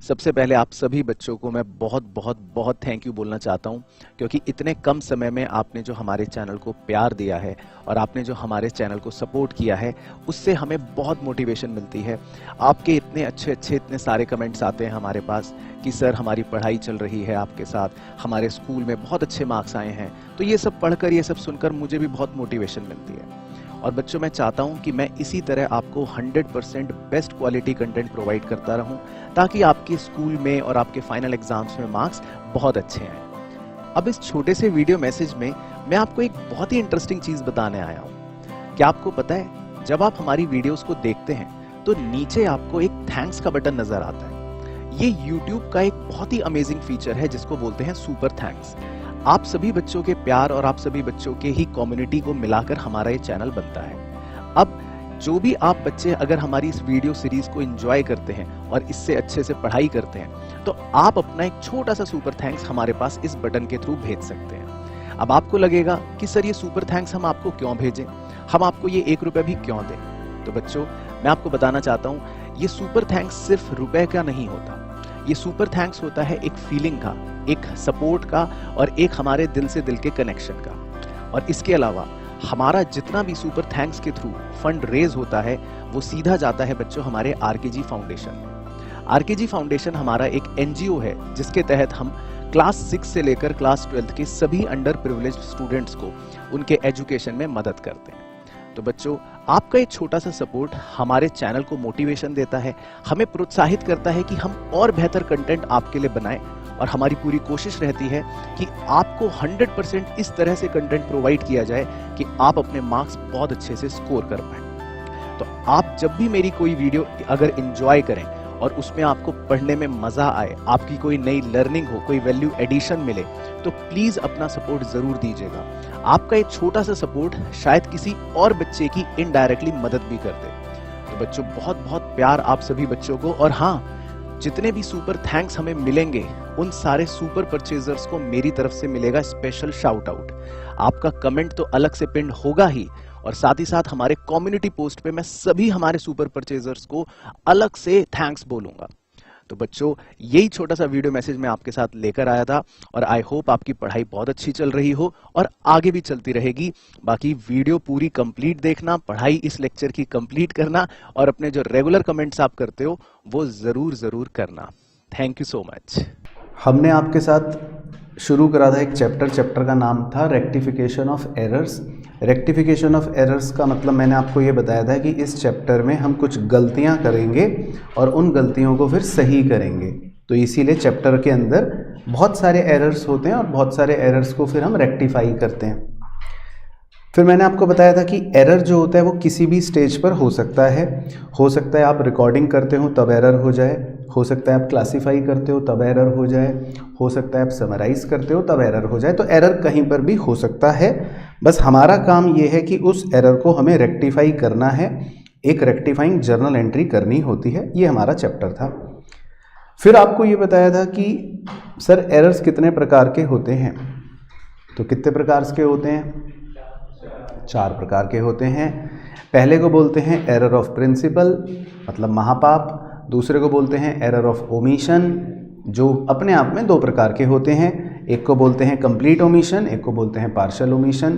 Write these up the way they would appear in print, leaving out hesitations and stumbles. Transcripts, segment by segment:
सबसे पहले आप सभी बच्चों को मैं बहुत बहुत बहुत थैंक यू बोलना चाहता हूं, क्योंकि इतने कम समय में आपने जो हमारे चैनल को प्यार दिया है और आपने जो हमारे चैनल को सपोर्ट किया है, उससे हमें बहुत मोटिवेशन मिलती है। आपके इतने अच्छे अच्छे इतने सारे कमेंट्स आते हैं हमारे पास कि सर हमारी पढ़ाई चल रही है आपके साथ, हमारे स्कूल में बहुत अच्छे मार्क्स आए हैं। तो ये सब पढ़कर, ये सब सुनकर मुझे भी बहुत मोटिवेशन मिलती है। और बच्चों, मैं चाहता हूं कि मैं इसी तरह आपको 100% बेस्ट क्वालिटी कंटेंट प्रोवाइड करता रहूं, ताकि आपके स्कूल में और आपके फाइनल एग्जाम्स में मार्क्स बहुत अच्छे आए। अब इस छोटे से वीडियो मैसेज में मैं आपको एक बहुत ही इंटरेस्टिंग चीज बताने आया हूं। क्या आपको पता है, जब आप हमारी वीडियोस को देखते हैं तो नीचे आपको एक थैंक्स का बटन नजर आता है। ये YouTube का एक बहुत ही अमेजिंग फीचर है जिसको बोलते हैं सुपर थैंक्स। आप सभी बच्चों के प्यार और आप सभी बच्चों के ही कम्युनिटी को मिलाकर हमारा ये चैनल बनता है। अब जो भी आप बच्चे अगर हमारी इस वीडियो सीरीज को एंजॉय करते हैं और इससे अच्छे से पढ़ाई करते हैं, तो आप अपना एक छोटा सा सुपर थैंक्स हमारे पास इस बटन के थ्रू भेज सकते हैं। अब आपको लगेगा कि सर ये सुपर थैंक्स हम आपको क्यों भेजें, हम आपको ये 1 रुपया भी क्यों दें। तो बच्चों, मैं आपको बताना चाहता हूँ, ये सुपर थैंक्स सिर्फ रुपए का नहीं होता। ये सुपर थैंक्स होता है एक फीलिंग का, एक सपोर्ट का और एक हमारे दिल से दिल के कनेक्शन का। और इसके अलावा हमारा जितना भी सुपर थैंक्स के थ्रू फंड रेज होता है, वो सीधा जाता है बच्चों हमारे आरकेजी फाउंडेशन में। आरकेजी फाउंडेशन हमारा एक एनजीओ है जिसके तहत हम क्लास 6 से लेकर क्लास 12 के सभी अंडर प्रिविलेज्ड स्टूडेंट्स को उनके एजुकेशन में मदद करते हैं। तो बच्चों, आपका एक छोटा सा सपोर्ट हमारे चैनल को मोटिवेशन देता है, हमें प्रोत्साहित करता है कि हम और बेहतर कंटेंट आपके लिए बनाएं। और हमारी पूरी कोशिश रहती है कि आपको 100% इस तरह से कंटेंट प्रोवाइड किया जाए कि आप अपने मार्क्स बहुत अच्छे से स्कोर कर पाएं। तो आप जब भी मेरी कोई वीडियो अगर एंजॉय करें और उसमें आपको पढ़ने में मजा आए, आपकी कोई नई लर्निंग हो, कोई वैल्यू एडिशन मिले, तो प्लीज अपना सपोर्ट जरूर दीजिएगा। आपका एक छोटा सा सपोर्ट शायद किसी और बच्चे की इनडायरेक्टली मदद भी कर दे। तो बच्चों, बहुत बहुत प्यार आप सभी बच्चों को। और हाँ, जितने भी सुपर थैंक्स हमें मिलेंगे, उन सारे सुपर परचेजर्स को मेरी तरफ से मिलेगा स्पेशल शाउट आउट। आपका कमेंट तो अलग से पिन होगा ही, और साथ ही साथ हमारे कम्युनिटी पोस्ट पे मैं सभी हमारे सुपर परचेजर्स को अलग से थैंक्स बोलूंगा। तो बच्चों, यही छोटा सा वीडियो मैसेज मैं आपके साथ लेकर आया था, और आई होप आपकी पढ़ाई बहुत अच्छी चल रही हो और आगे भी चलती रहेगी। बाकी वीडियो पूरी कंप्लीट देखना, पढ़ाई इस लेक्चर की कंप्लीट करना, और अपने जो रेगुलर कमेंट्स आप करते हो वो जरूर करना। Thank you so much. हमने आपके साथ शुरू करा था एक चैप्टर का नाम था rectification of errors. Rectification of errors का मतलब मैंने आपको ये बताया था कि इस चैप्टर में हम कुछ गलतियां करेंगे और उन गलतियों को फिर सही करेंगे। तो इसीलिए चैप्टर के अंदर बहुत सारे एरर्स होते हैं और बहुत सारे एरर्स को फिर हम रेक्टिफाई करते हैं। फिर मैंने आपको बताया था कि एरर जो होता है वो किसी भी स्टेज पर हो सकता है। हो सकता है आप रिकॉर्डिंग करते हो तब एरर हो जाए, हो सकता है आप क्लासीफाई करते हो तब एरर हो जाए, हो सकता है आप समराइज करते हो तब एरर हो जाए। तो एरर कहीं पर भी हो सकता है। बस हमारा काम ये है कि उस एरर को हमें रेक्टिफाई करना है, एक रेक्टिफाइंग जर्नल एंट्री करनी होती है। ये हमारा चैप्टर था। फिर आपको ये बताया था कि सर एरर्स कितने प्रकार के होते हैं। तो कितने प्रकार के होते हैं? 4 प्रकार के होते हैं। पहले को बोलते हैं एरर ऑफ प्रिंसिपल, मतलब महापाप। दूसरे को बोलते हैं एरर ऑफ ओमिशन, जो अपने आप में 2 प्रकार के होते हैं। एक को बोलते हैं कंप्लीट ओमिशन, एक को बोलते हैं पार्शियल ओमिशन।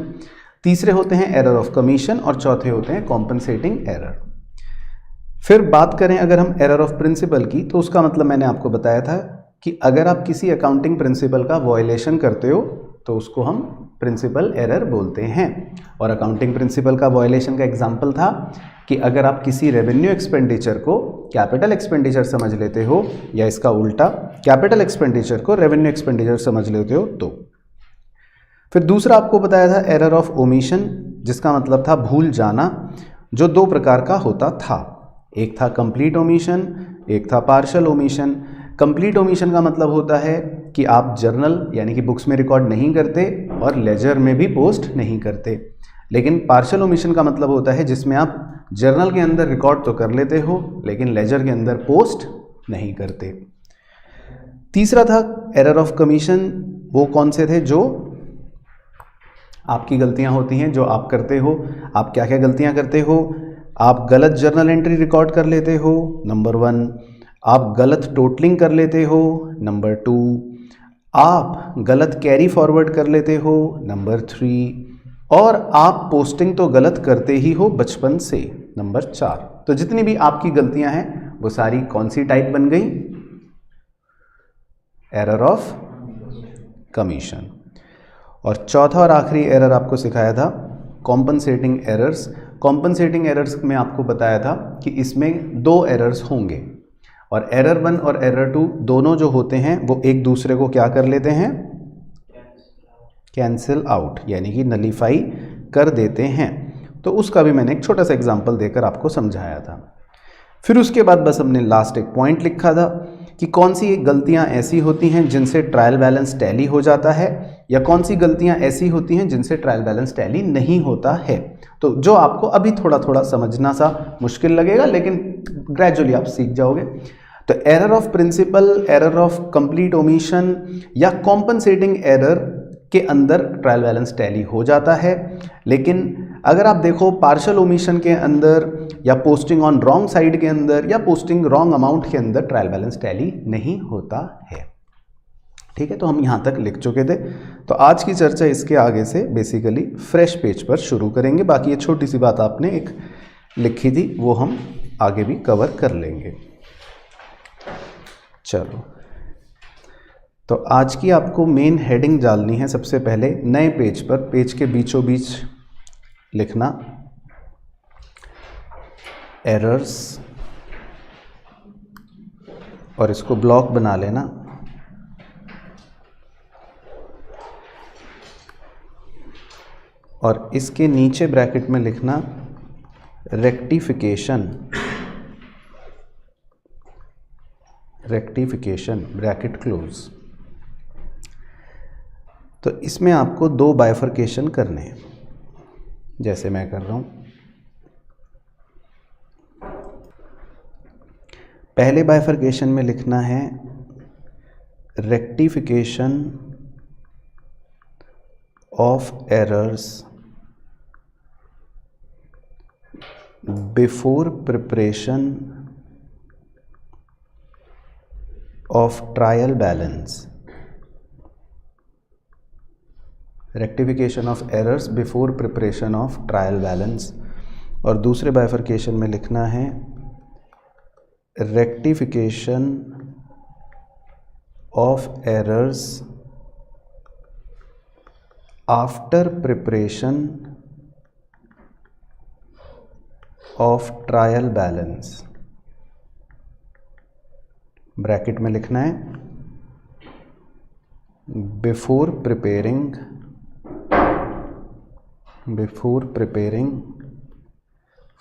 तीसरे होते हैं एरर ऑफ कमीशन और चौथे होते हैं कॉम्पनसेटिंग एरर। फिर बात करें अगर हम एरर ऑफ प्रिंसिपल की, तो उसका मतलब मैंने आपको बताया था कि अगर आप किसी अकाउंटिंग प्रिंसिपल का वायलेशन करते हो तो उसको हम प्रिंसिपल एरर बोलते हैं। और अकाउंटिंग प्रिंसिपल का वायलेशन का एग्जांपल था कि अगर आप किसी रेवेन्यू एक्सपेंडिचर को कैपिटल एक्सपेंडिचर समझ लेते हो, या इसका उल्टा कैपिटल एक्सपेंडिचर को रेवेन्यू एक्सपेंडिचर समझ लेते हो तो। फिर दूसरा आपको बताया था एरर ऑफ ओमिशन, जिसका मतलब था भूल जाना, जो 2 प्रकार का होता था। एक था कंप्लीट ओमिशन, एक था पार्शियल ओमिशन। कंप्लीट ओमिशन का मतलब होता है कि आप जर्नल यानी कि बुक्स में रिकॉर्ड नहीं करते और लेजर में भी पोस्ट नहीं करते। लेकिन पार्शियल ओमिशन का मतलब होता है जिसमें आप जर्नल के अंदर रिकॉर्ड तो कर लेते हो लेकिन लेजर के अंदर पोस्ट नहीं करते। तीसरा था एरर ऑफ कमीशन। वो कौन से थे? जो आपकी गलतियां होती हैं, जो आप करते हो। आप क्या क्या गलतियां करते हो? आप गलत जर्नल एंट्री रिकॉर्ड कर लेते हो, नंबर 1। आप गलत टोटलिंग कर लेते हो, नंबर 2, आप गलत कैरी फॉरवर्ड कर लेते हो, नंबर 3, और आप पोस्टिंग तो गलत करते ही हो बचपन से, नंबर 4। तो जितनी भी आपकी गलतियां हैं वो सारी कौन सी टाइप बन गई? Error of commission. और चौथा और आखिरी एरर आपको सिखाया था कॉम्पनसेटिंग एरर्स। कॉम्पनसेटिंग एरर्स में आपको बताया था कि इसमें 2 एरर्स होंगे, और एरर 1 और एरर 2 दोनों जो होते हैं वो एक दूसरे को क्या कर लेते हैं? कैंसिल आउट, यानी कि नलीफाई कर देते हैं। तो उसका भी मैंने एक छोटा सा एग्जांपल देकर आपको समझाया था। फिर उसके बाद बस हमने लास्ट एक पॉइंट लिखा था कि कौन सी गलतियां ऐसी होती हैं जिनसे ट्रायल बैलेंस टैली हो जाता है, या कौन सी गलतियां ऐसी होती हैं जिनसे ट्रायल बैलेंस टैली नहीं होता है। तो जो आपको अभी थोड़ा थोड़ा समझना सा मुश्किल लगेगा, लेकिन ग्रेजुअली आप सीख जाओगे। तो error of principle, error of complete omission या कॉम्पनसेटिंग एरर के अंदर ट्रायल बैलेंस टैली हो जाता है। लेकिन अगर आप देखो पार्शियल ओमिशन के अंदर, या पोस्टिंग ऑन रॉन्ग साइड के अंदर, या पोस्टिंग रॉन्ग अमाउंट के अंदर ट्रायल बैलेंस टैली नहीं होता है। ठीक है, तो हम यहाँ तक लिख चुके थे। तो आज की चर्चा इसके आगे से बेसिकली फ्रेश पेज पर शुरू करेंगे। बाकी ये छोटी सी बात आपने एक लिखी थी वो हम आगे भी कवर कर लेंगे। चलो, तो आज की आपको मेन हेडिंग डालनी है। सबसे पहले नए पेज पर, पेज के बीचों बीच लिखना एरर्स, और इसको ब्लॉक बना लेना। और इसके नीचे ब्रैकेट में लिखना रेक्टिफिकेशन, रेक्टिफिकेशन ब्रैकेट क्लोज। तो इसमें आपको 2 बाइफर्केशन करने हैं, जैसे मैं कर रहा हूं। पहले बाइफर्केशन में लिखना है rectification of errors before preparation of trial balance. Rectification of errors before preparation of trial balance. और दूसरे बाइफर्केशन में लिखना है rectification of errors after preparation of trial balance. Bracket में लिखना है बिफोर प्रिपेयरिंग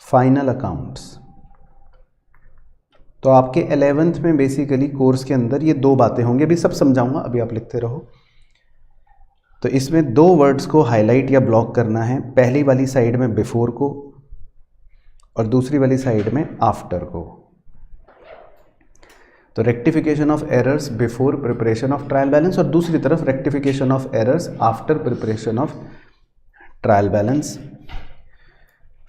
फाइनल अकाउंट्स। तो आपके 11th में बेसिकली कोर्स के अंदर ये 2 बातें होंगी, अभी सब समझाऊंगा, अभी आप लिखते रहो। तो इसमें 2 वर्ड्स को हाईलाइट या ब्लॉक करना है, पहली वाली साइड में बिफोर को और दूसरी वाली साइड में आफ्टर को। तो rectification of errors before preparation of trial balance, और दूसरी तरफ rectification of errors after preparation of trial balance.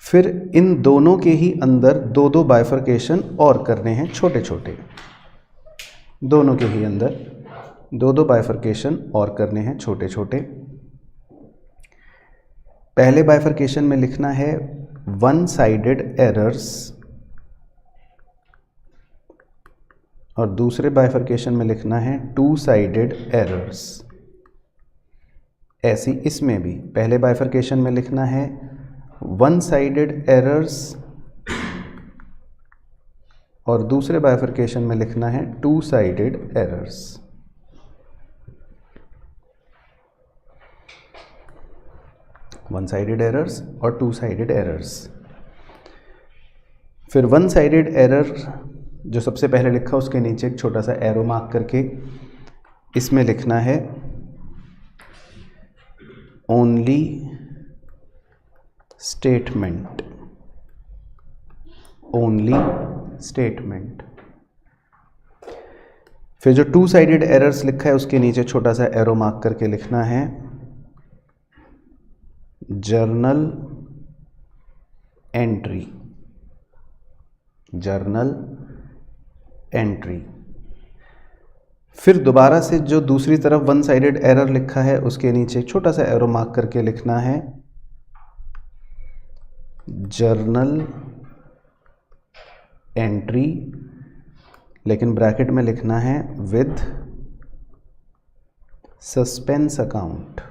फिर इन दोनों के ही अंदर 2-2 बाइफर्केशन और करने हैं, छोटे छोटे। दोनों के ही अंदर 2-2 बाइफर्केशन और करने हैं, छोटे छोटे। पहले बाइफर्केशन में लिखना है वन साइडेड एरर्स, और दूसरे बाइफर्केशन में लिखना है 2 साइडेड एरर्स। ऐसी इसमें भी पहले बाइफर्केशन में लिखना है वन साइडेड एरर्स, और दूसरे बाइफर्केशन में लिखना है 2 sided errors. One sided errors और 2 साइडेड एरर्स। फिर वन साइडेड एरर जो सबसे पहले लिखा उसके नीचे एक छोटा सा एरो मार्क करके इसमें लिखना है ओनली स्टेटमेंट, ओनली स्टेटमेंट। फिर जो 2 साइडेड एरर्स लिखा है उसके नीचे छोटा सा एरो मार्क करके लिखना है जर्नल एंट्री, जर्नल एंट्री। फिर दोबारा से जो दूसरी तरफ वन साइडेड एरर लिखा है उसके नीचे छोटा सा एरो मार्क करके लिखना है जर्नल एंट्री, लेकिन ब्रैकेट में लिखना है with suspense account,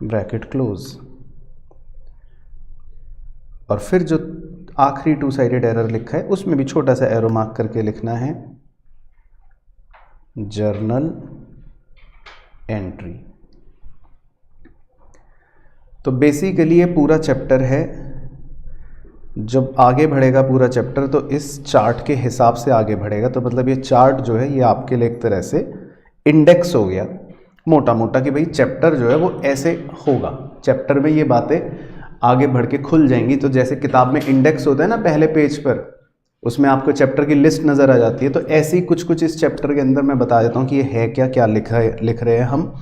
bracket close. और फिर जो आखिरी टू साइडेड एरर लिखा है उसमें भी छोटा सा एरो मार्क करके लिखना है जर्नल एंट्री। तो बेसिकली ये पूरा चैप्टर है। जब आगे बढ़ेगा पूरा चैप्टर तो इस चार्ट के हिसाब से आगे बढ़ेगा। तो मतलब ये चार्ट जो है ये आपके लिए एक तरह से इंडेक्स हो गया मोटा मोटा कि भाई चैप्टर जो है वो ऐसे होगा, चैप्टर में ये बातें आगे बढ़ के खुल जाएंगी। तो जैसे किताब में इंडेक्स होता है ना पहले पेज पर, उसमें आपको चैप्टर की लिस्ट नज़र आ जाती है, तो ऐसे ही कुछ कुछ इस चैप्टर के अंदर मैं बता देता हूँ कि ये है क्या, क्या लिख रहे हैं हम।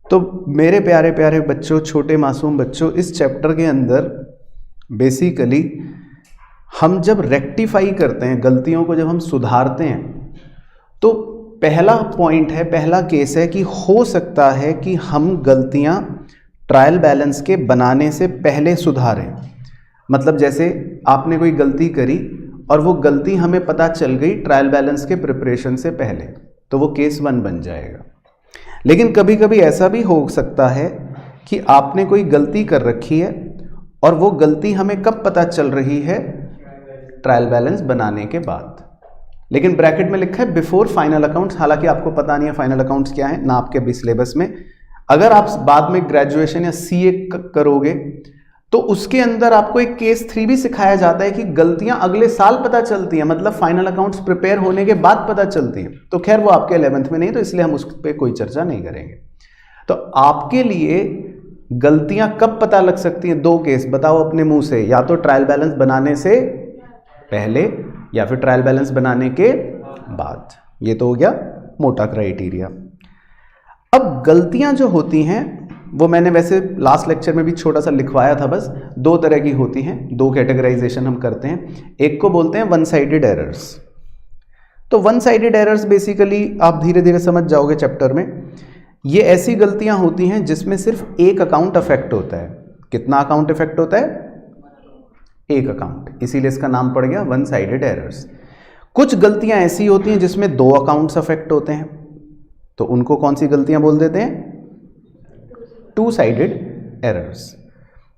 तो मेरे प्यारे प्यारे बच्चों, छोटे मासूम बच्चों, इस चैप्टर के अंदर बेसिकली हम जब रेक्टिफाई करते हैं, गलतियों को जब हम सुधारते हैं, तो पहला पॉइंट है, पहला केस है कि हो सकता है कि हम गलतियां ट्रायल बैलेंस के बनाने से पहले सुधारें। मतलब जैसे आपने कोई गलती करी और वो गलती हमें पता चल गई ट्रायल बैलेंस के प्रिपरेशन से पहले, तो वो केस 1 बन जाएगा। लेकिन कभी कभी ऐसा भी हो सकता है कि आपने कोई गलती कर रखी है और वो गलती हमें कब पता चल रही है, ट्रायल बैलेंस बनाने के बाद। लेकिन ब्रैकेट में लिखा है बिफोर फाइनल अकाउंट्स। हालांकि आपको पता नहीं है फाइनल अकाउंट्स क्या है ना, आपके अभी सिलेबस में। अगर आप बाद में ग्रेजुएशन या सीए करोगे तो उसके अंदर आपको एक केस 3 भी सिखाया जाता है कि गलतियां अगले साल पता चलती हैं, मतलब फाइनल अकाउंट्स प्रिपेयर होने के बाद पता चलती हैं। तो खैर वो आपके 11th में नहीं, तो इसलिए हम उस पर कोई चर्चा नहीं करेंगे। तो आपके लिए गलतियां कब पता लग सकती हैं, 2 केस बताओ अपने मुंह से, या तो ट्रायल बैलेंस बनाने से पहले या फिर ट्रायल बैलेंस बनाने के बाद। ये तो हो गया मोटा क्राइटेरिया। अब गलतियां जो होती हैं वो मैंने वैसे लास्ट लेक्चर में भी छोटा सा लिखवाया था, बस 2 तरह की होती हैं, 2 कैटेगराइजेशन हम करते हैं। एक को बोलते हैं वन साइडेड एरर्स। तो वन साइडेड एरर्स बेसिकली आप धीरे धीरे समझ जाओगे चैप्टर में। ये ऐसी गलतियां होती हैं जिसमें सिर्फ एक अकाउंट अफेक्ट होता है। कितना अकाउंट अफेक्ट होता है? एक अकाउंट, इसीलिए इसका नाम पड़ गया वन साइडेड एरर्स। कुछ गलतियां ऐसी होती हैं जिसमें 2 अकाउंट्स अफेक्ट होते हैं, तो उनको कौन सी गलतियां बोल देते हैं? 2 साइडेड एरर्स।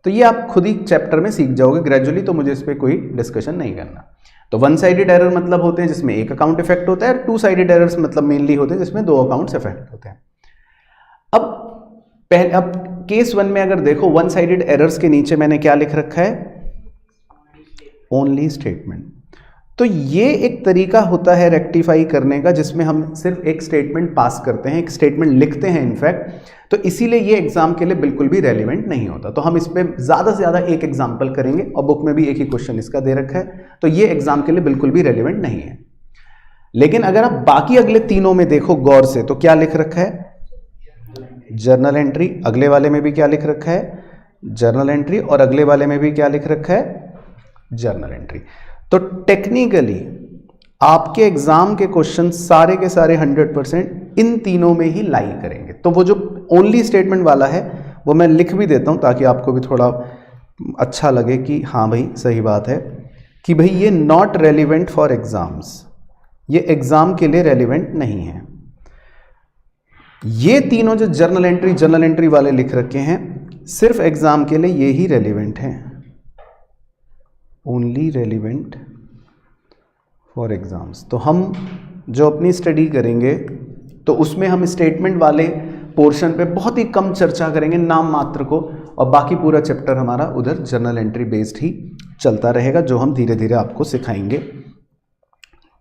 तो ये आप खुद ही चैप्टर में सीख जाओगे ग्रेजुअली, तो मुझे इस पर कोई डिस्कशन नहीं करना। तो वन साइडेड एरर मतलब होते हैं जिसमें एक अकाउंट इफेक्ट होता है, और 2 साइडेड एरर्स मतलब मेनली होते हैं जिसमें 2 अकाउंट्स इफेक्ट होते हैं। अब केस 1 में अगर देखो, वन साइडेड एरर्स के नीचे मैंने क्या लिख रखा है? Only statement. तो ये एक तरीका होता है रेक्टिफाई करने का, जिसमें हम सिर्फ एक स्टेटमेंट पास करते हैं, एक स्टेटमेंट लिखते हैं इनफैक्ट। तो इसीलिए ये एग्जाम के लिए बिल्कुल भी रेलिवेंट नहीं होता। तो हम इस पे ज़्यादा से ज़्यादा एक एग्जाम्पल करेंगे, और बुक में भी एक ही क्वेश्चन इसका दे रखा है, तो ये एग्जाम के लिए बिल्कुल भी रेलिवेंट नहीं है। लेकिन अगर आप बाकी अगले तीनों में देखो गौर से, तो क्या लिख रखा है? Journal entry. अगले वाले में भी क्या लिख रखा है? Journal entry. और अगले वाले में भी क्या लिख रखा है? Journal entry. तो टेक्निकली आपके एग्जाम के क्वेश्चन सारे के सारे 100% इन तीनों में ही लाई करेंगे। तो वो जो ओनली स्टेटमेंट वाला है वो मैं लिख भी देता हूं, ताकि आपको भी थोड़ा अच्छा लगे कि हाँ भाई सही बात है, कि भाई ये नॉट रेलिवेंट फॉर एग्जाम्स, ये एग्जाम के लिए रेलिवेंट नहीं है। ये तीनों जो जर्नल एंट्री वाले लिख रखे हैं, सिर्फ एग्जाम के लिए ये ही रेलिवेंट हैं, ओनली रेलिवेंट फॉर एग्जाम्स। तो हम जो अपनी स्टडी करेंगे तो उसमें हम स्टेटमेंट वाले पोर्शन पे बहुत ही कम चर्चा करेंगे, नाम मात्र को, और बाकी पूरा चैप्टर हमारा उधर जर्नल एंट्री बेस्ड ही चलता रहेगा, जो हम धीरे धीरे आपको सिखाएंगे।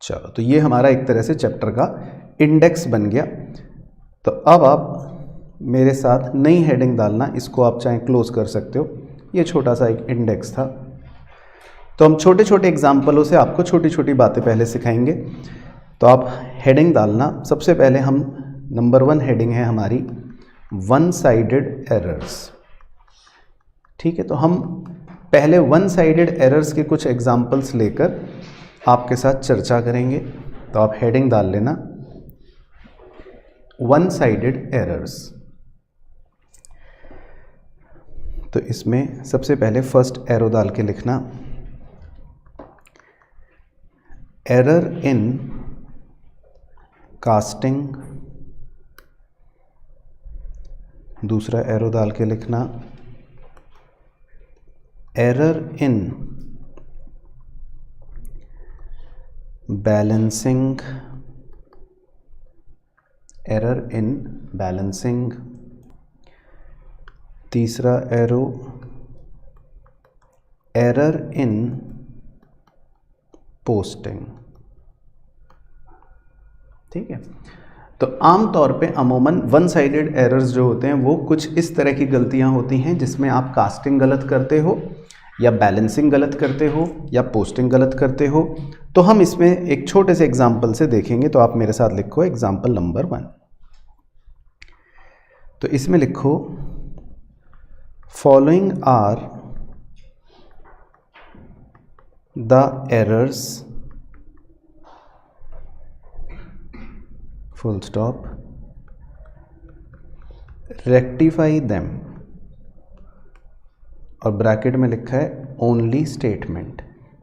चलो, तो ये हमारा एक तरह से चैप्टर का इंडेक्स बन गया। तो अब आप मेरे साथ नई हेडिंग डालना, इसको आप चाहे क्लोज कर सकते हो। ये छोटा सा एक इंडेक्स था। तो हम छोटे छोटे एग्जाम्पलों से आपको छोटी छोटी बातें पहले सिखाएंगे। तो आप हेडिंग डालना। सबसे पहले हम नंबर 1 हेडिंग है हमारी वन साइडेड एरर्स। ठीक है, तो हम पहले वन साइडेड एरर्स के कुछ एग्जाम्पल्स लेकर आपके साथ चर्चा करेंगे। तो आप हेडिंग डाल लेना वन साइडेड एरर्स। तो इसमें सबसे पहले फर्स्ट एरो डाल के लिखना एरर इन कास्टिंग। दूसरा एरो डाल के लिखना error in balancing. Error in balancing. तीसरा एरो एरर इन पोस्टिंग। ठीक है। तो आम तौर पे अमूमन वन साइडेड एरर्स जो होते हैं वो कुछ इस तरह की गलतियां होती हैं जिसमें आप कास्टिंग गलत करते हो या बैलेंसिंग गलत करते हो या पोस्टिंग गलत करते हो। तो हम इसमें एक छोटे से एग्जाम्पल से देखेंगे। तो आप मेरे साथ लिखो एग्जाम्पल नंबर 1। तो इसमें लिखो following are the errors full stop rectify them, और ब्रैकेट में लिखा है ओनली स्टेटमेंट।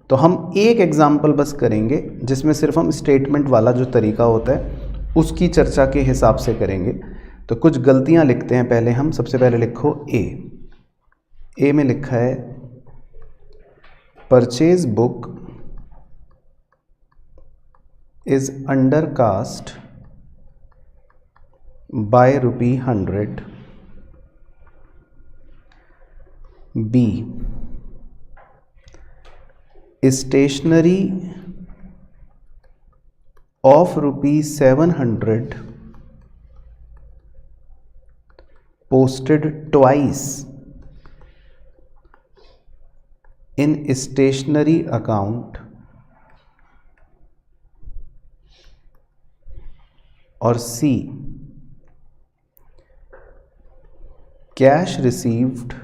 तो हम एक एग्जाम्पल बस करेंगे जिसमें सिर्फ हम स्टेटमेंट वाला जो तरीका होता है उसकी चर्चा के हिसाब से करेंगे। तो कुछ गलतियां लिखते हैं पहले हम। सबसे पहले लिखो ए में लिखा है purchase book is undercast by ₹100। B stationery of ₹700 posted twice in stationery account, और C cash received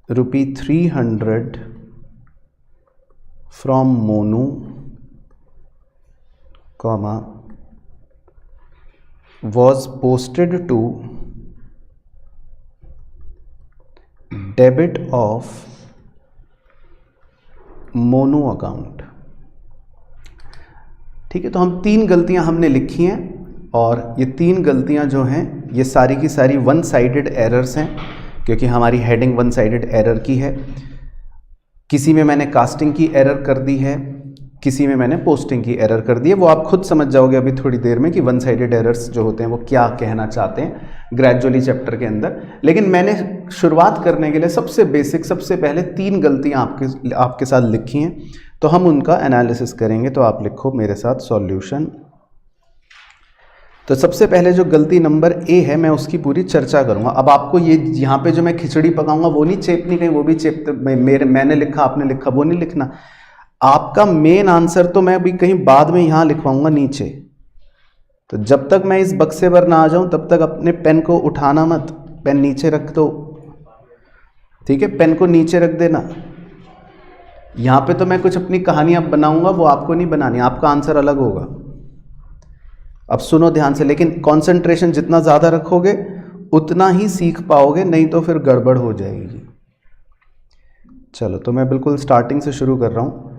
₹300 from Monu, comma was posted to debit of Monu account। ठीक है। तो हम 3 गलतियां हमने लिखी हैं और ये 3 गलतियां जो हैं ये सारी की सारी वन साइडेड एरर्स हैं क्योंकि हमारी हेडिंग वन साइडेड एरर की है। किसी में मैंने कास्टिंग की एरर कर दी है, किसी में मैंने पोस्टिंग की एरर कर दी है। वो आप खुद समझ जाओगे अभी थोड़ी देर में कि वन साइडेड एरर्स जो होते हैं वो क्या कहना चाहते हैं ग्रेजुअली चैप्टर के अंदर। लेकिन मैंने शुरुआत करने के लिए सबसे बेसिक सबसे पहले 3 गलतियां आपके साथ लिखी हैं, तो हम उनका एनालिसिस करेंगे। तो आप लिखो मेरे साथ सॉल्यूशन। तो सबसे पहले जो गलती नंबर ए है मैं उसकी पूरी चर्चा करूंगा। अब आपको ये यहाँ पे जो मैं खिचड़ी पकाऊंगा वो नहीं चेपनी कहीं, वो भी चेप मैंने लिखा आपने लिखा वो नहीं लिखना। आपका मेन आंसर तो मैं अभी कहीं बाद में यहाँ लिखवाऊंगा नीचे। तो जब तक मैं इस बक्से पर ना आ जाऊं तब तक अपने पेन को उठाना मत, पेन नीचे रख दो। ठीक है, पेन को नीचे रख देना। यहाँ पे तो मैं कुछ अपनी कहानियां बनाऊंगा, वो आपको नहीं बनानी, आपका आंसर अलग होगा। अब सुनो ध्यान से, लेकिन कंसंट्रेशन जितना ज़्यादा रखोगे उतना ही सीख पाओगे, नहीं तो फिर गड़बड़ हो जाएगी। चलो, तो मैं बिल्कुल स्टार्टिंग से शुरू कर रहा हूँ।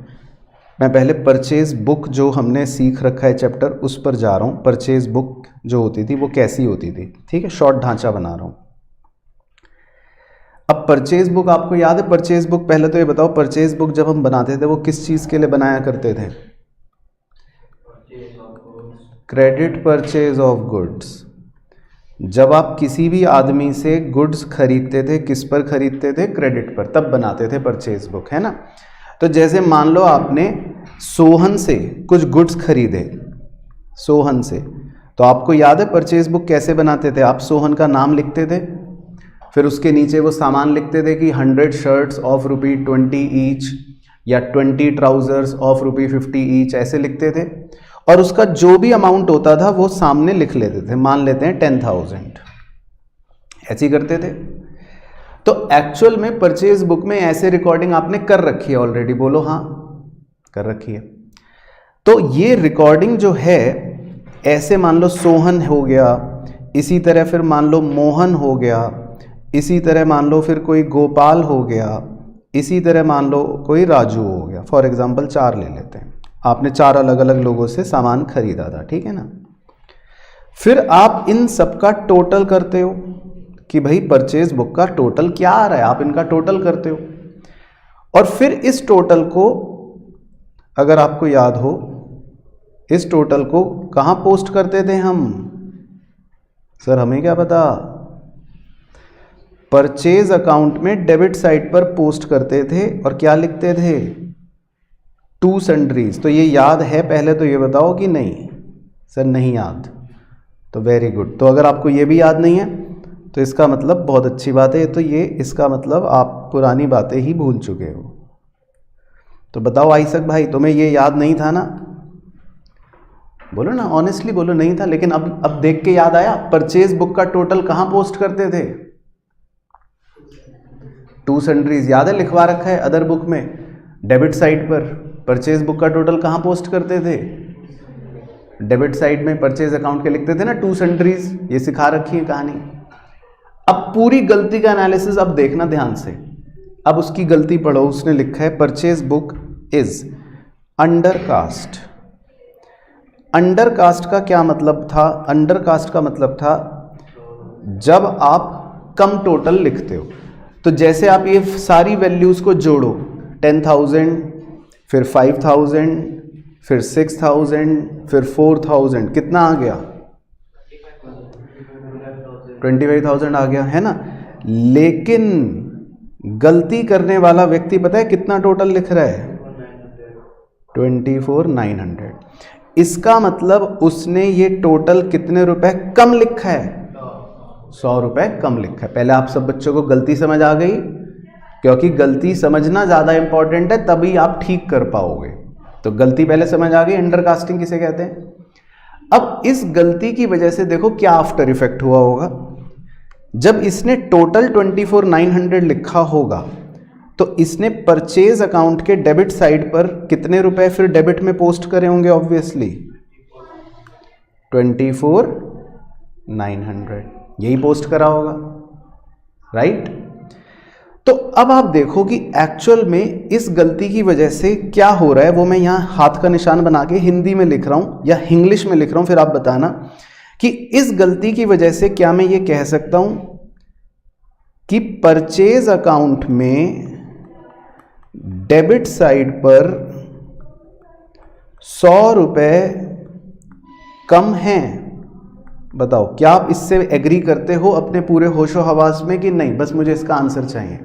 मैं पहले परचेज बुक जो हमने सीख रखा है चैप्टर उस पर जा रहा हूँ। परचेज बुक जो होती थी वो कैसी होती थी, ठीक है, शॉर्ट ढांचा बना रहा हूँ। अब परचेज बुक आपको याद है, परचेज बुक पहले तो ये बताओ परचेज बुक जब हम बनाते थे वो किस चीज़ के लिए बनाया करते थे? Credit purchase of goods. जब आप किसी भी आदमी से गुड्स खरीदते थे, किस पर खरीदते थे? क्रेडिट पर, तब बनाते थे परचेज बुक, है ना। तो जैसे मान लो आपने सोहन से कुछ गुड्स खरीदे, सोहन से, तो आपको याद है परचेज बुक कैसे बनाते थे? आप सोहन का नाम लिखते थे, फिर उसके नीचे वो सामान लिखते थे कि 100 शर्ट्स ऑफ ₹20 ईच या 20 ट्राउजर्स ऑफ ₹50 ईच, ऐसे लिखते थे। और उसका जो भी अमाउंट होता था वो सामने लिख लेते थे, मान लेते हैं 10,000, ऐसे ही करते थे। तो एक्चुअल में परचेज बुक में ऐसे रिकॉर्डिंग आपने कर रखी है ऑलरेडी, बोलो हाँ। कर रखी है। तो ये रिकॉर्डिंग जो है, ऐसे मान लो सोहन हो गया, इसी तरह फिर मान लो मोहन हो गया, इसी तरह मान लो फिर कोई गोपाल हो गया, इसी तरह मान लो कोई राजू हो गया। फॉर एग्जांपल 4 ले लेते हैं, आपने 4 अलग अलग लोगों से सामान खरीदा था, ठीक है ना। फिर आप इन सब का टोटल करते हो कि भाई परचेज बुक का टोटल क्या आ रहा है, आप इनका टोटल करते हो। और फिर इस टोटल को, अगर आपको याद हो, इस टोटल को कहाँ पोस्ट करते थे हम? सर हमें क्या पता, परचेज अकाउंट में डेबिट साइड पर पोस्ट करते थे और क्या लिखते थे? To sundries. तो ये याद है पहले तो ये बताओ कि नहीं? सर नहीं याद, तो वेरी गुड। तो अगर आपको ये भी याद नहीं है तो इसका मतलब बहुत अच्छी बात है, तो ये इसका मतलब आप पुरानी बातें ही भूल चुके हो। तो बताओ आइसक भाई, तुम्हें ये याद नहीं था ना? बोलो ना, ऑनेस्टली बोलो नहीं था, लेकिन अब देख के याद आया। परचेज बुक का टोटल कहाँ पोस्ट करते थे? टू सन्ड्रीज, याद है, लिखवा रखा है अदर बुक में, डेबिट साइड पर। परचेज बुक का टोटल कहाँ पोस्ट करते थे? डेबिट साइड में परचेज अकाउंट के लिखते थे ना, टू सन्ड्रीज। ये सिखा रखी है कहानी। अब पूरी गलती का एनालिसिस अब देखना ध्यान से। अब उसकी गलती पढ़ो, उसने लिखा है purchase book is undercast. Undercast का क्या मतलब था? अंडर कास्ट का मतलब था जब आप कम टोटल लिखते हो। तो जैसे आप ये सारी वैल्यूज को जोड़ो, 10,000, फिर 5,000, फिर 6,000, फिर 4,000, कितना आ गया? 25,000 आ गया, है ना। लेकिन गलती करने वाला व्यक्ति पता है कितना टोटल लिख रहा है? 24,900। इसका मतलब उसने ये टोटल कितने रुपए कम लिखा है? 100 रुपए कम लिखा है। पहले आप सब बच्चों को गलती समझ आ गई, क्योंकि गलती समझना ज़्यादा इंपॉर्टेंट है, तभी आप ठीक कर पाओगे। तो गलती पहले समझ आ गई, अंडरकास्टिंग किसे कहते हैं। अब इस गलती की वजह से देखो क्या आफ्टर इफेक्ट हुआ होगा। जब इसने टोटल 24,900 लिखा होगा तो इसने परचेज अकाउंट के डेबिट साइड पर कितने रुपए फिर डेबिट में पोस्ट करे होंगे? ऑब्वियसली 24,900 यही पोस्ट करा होगा, राइट। तो अब आप देखो कि एक्चुअल में इस गलती की वजह से क्या हो रहा है, वो मैं यहां हाथ का निशान बना के हिंदी में लिख रहा हूं या इंग्लिश में लिख रहा हूं, फिर आप बताना कि इस गलती की वजह से क्या मैं ये कह सकता हूं कि परचेज अकाउंट में डेबिट साइड पर 100 रुपए कम हैं। बताओ क्या आप इससे एग्री करते हो अपने पूरे होशो हवास में कि नहीं? बस मुझे इसका आंसर चाहिए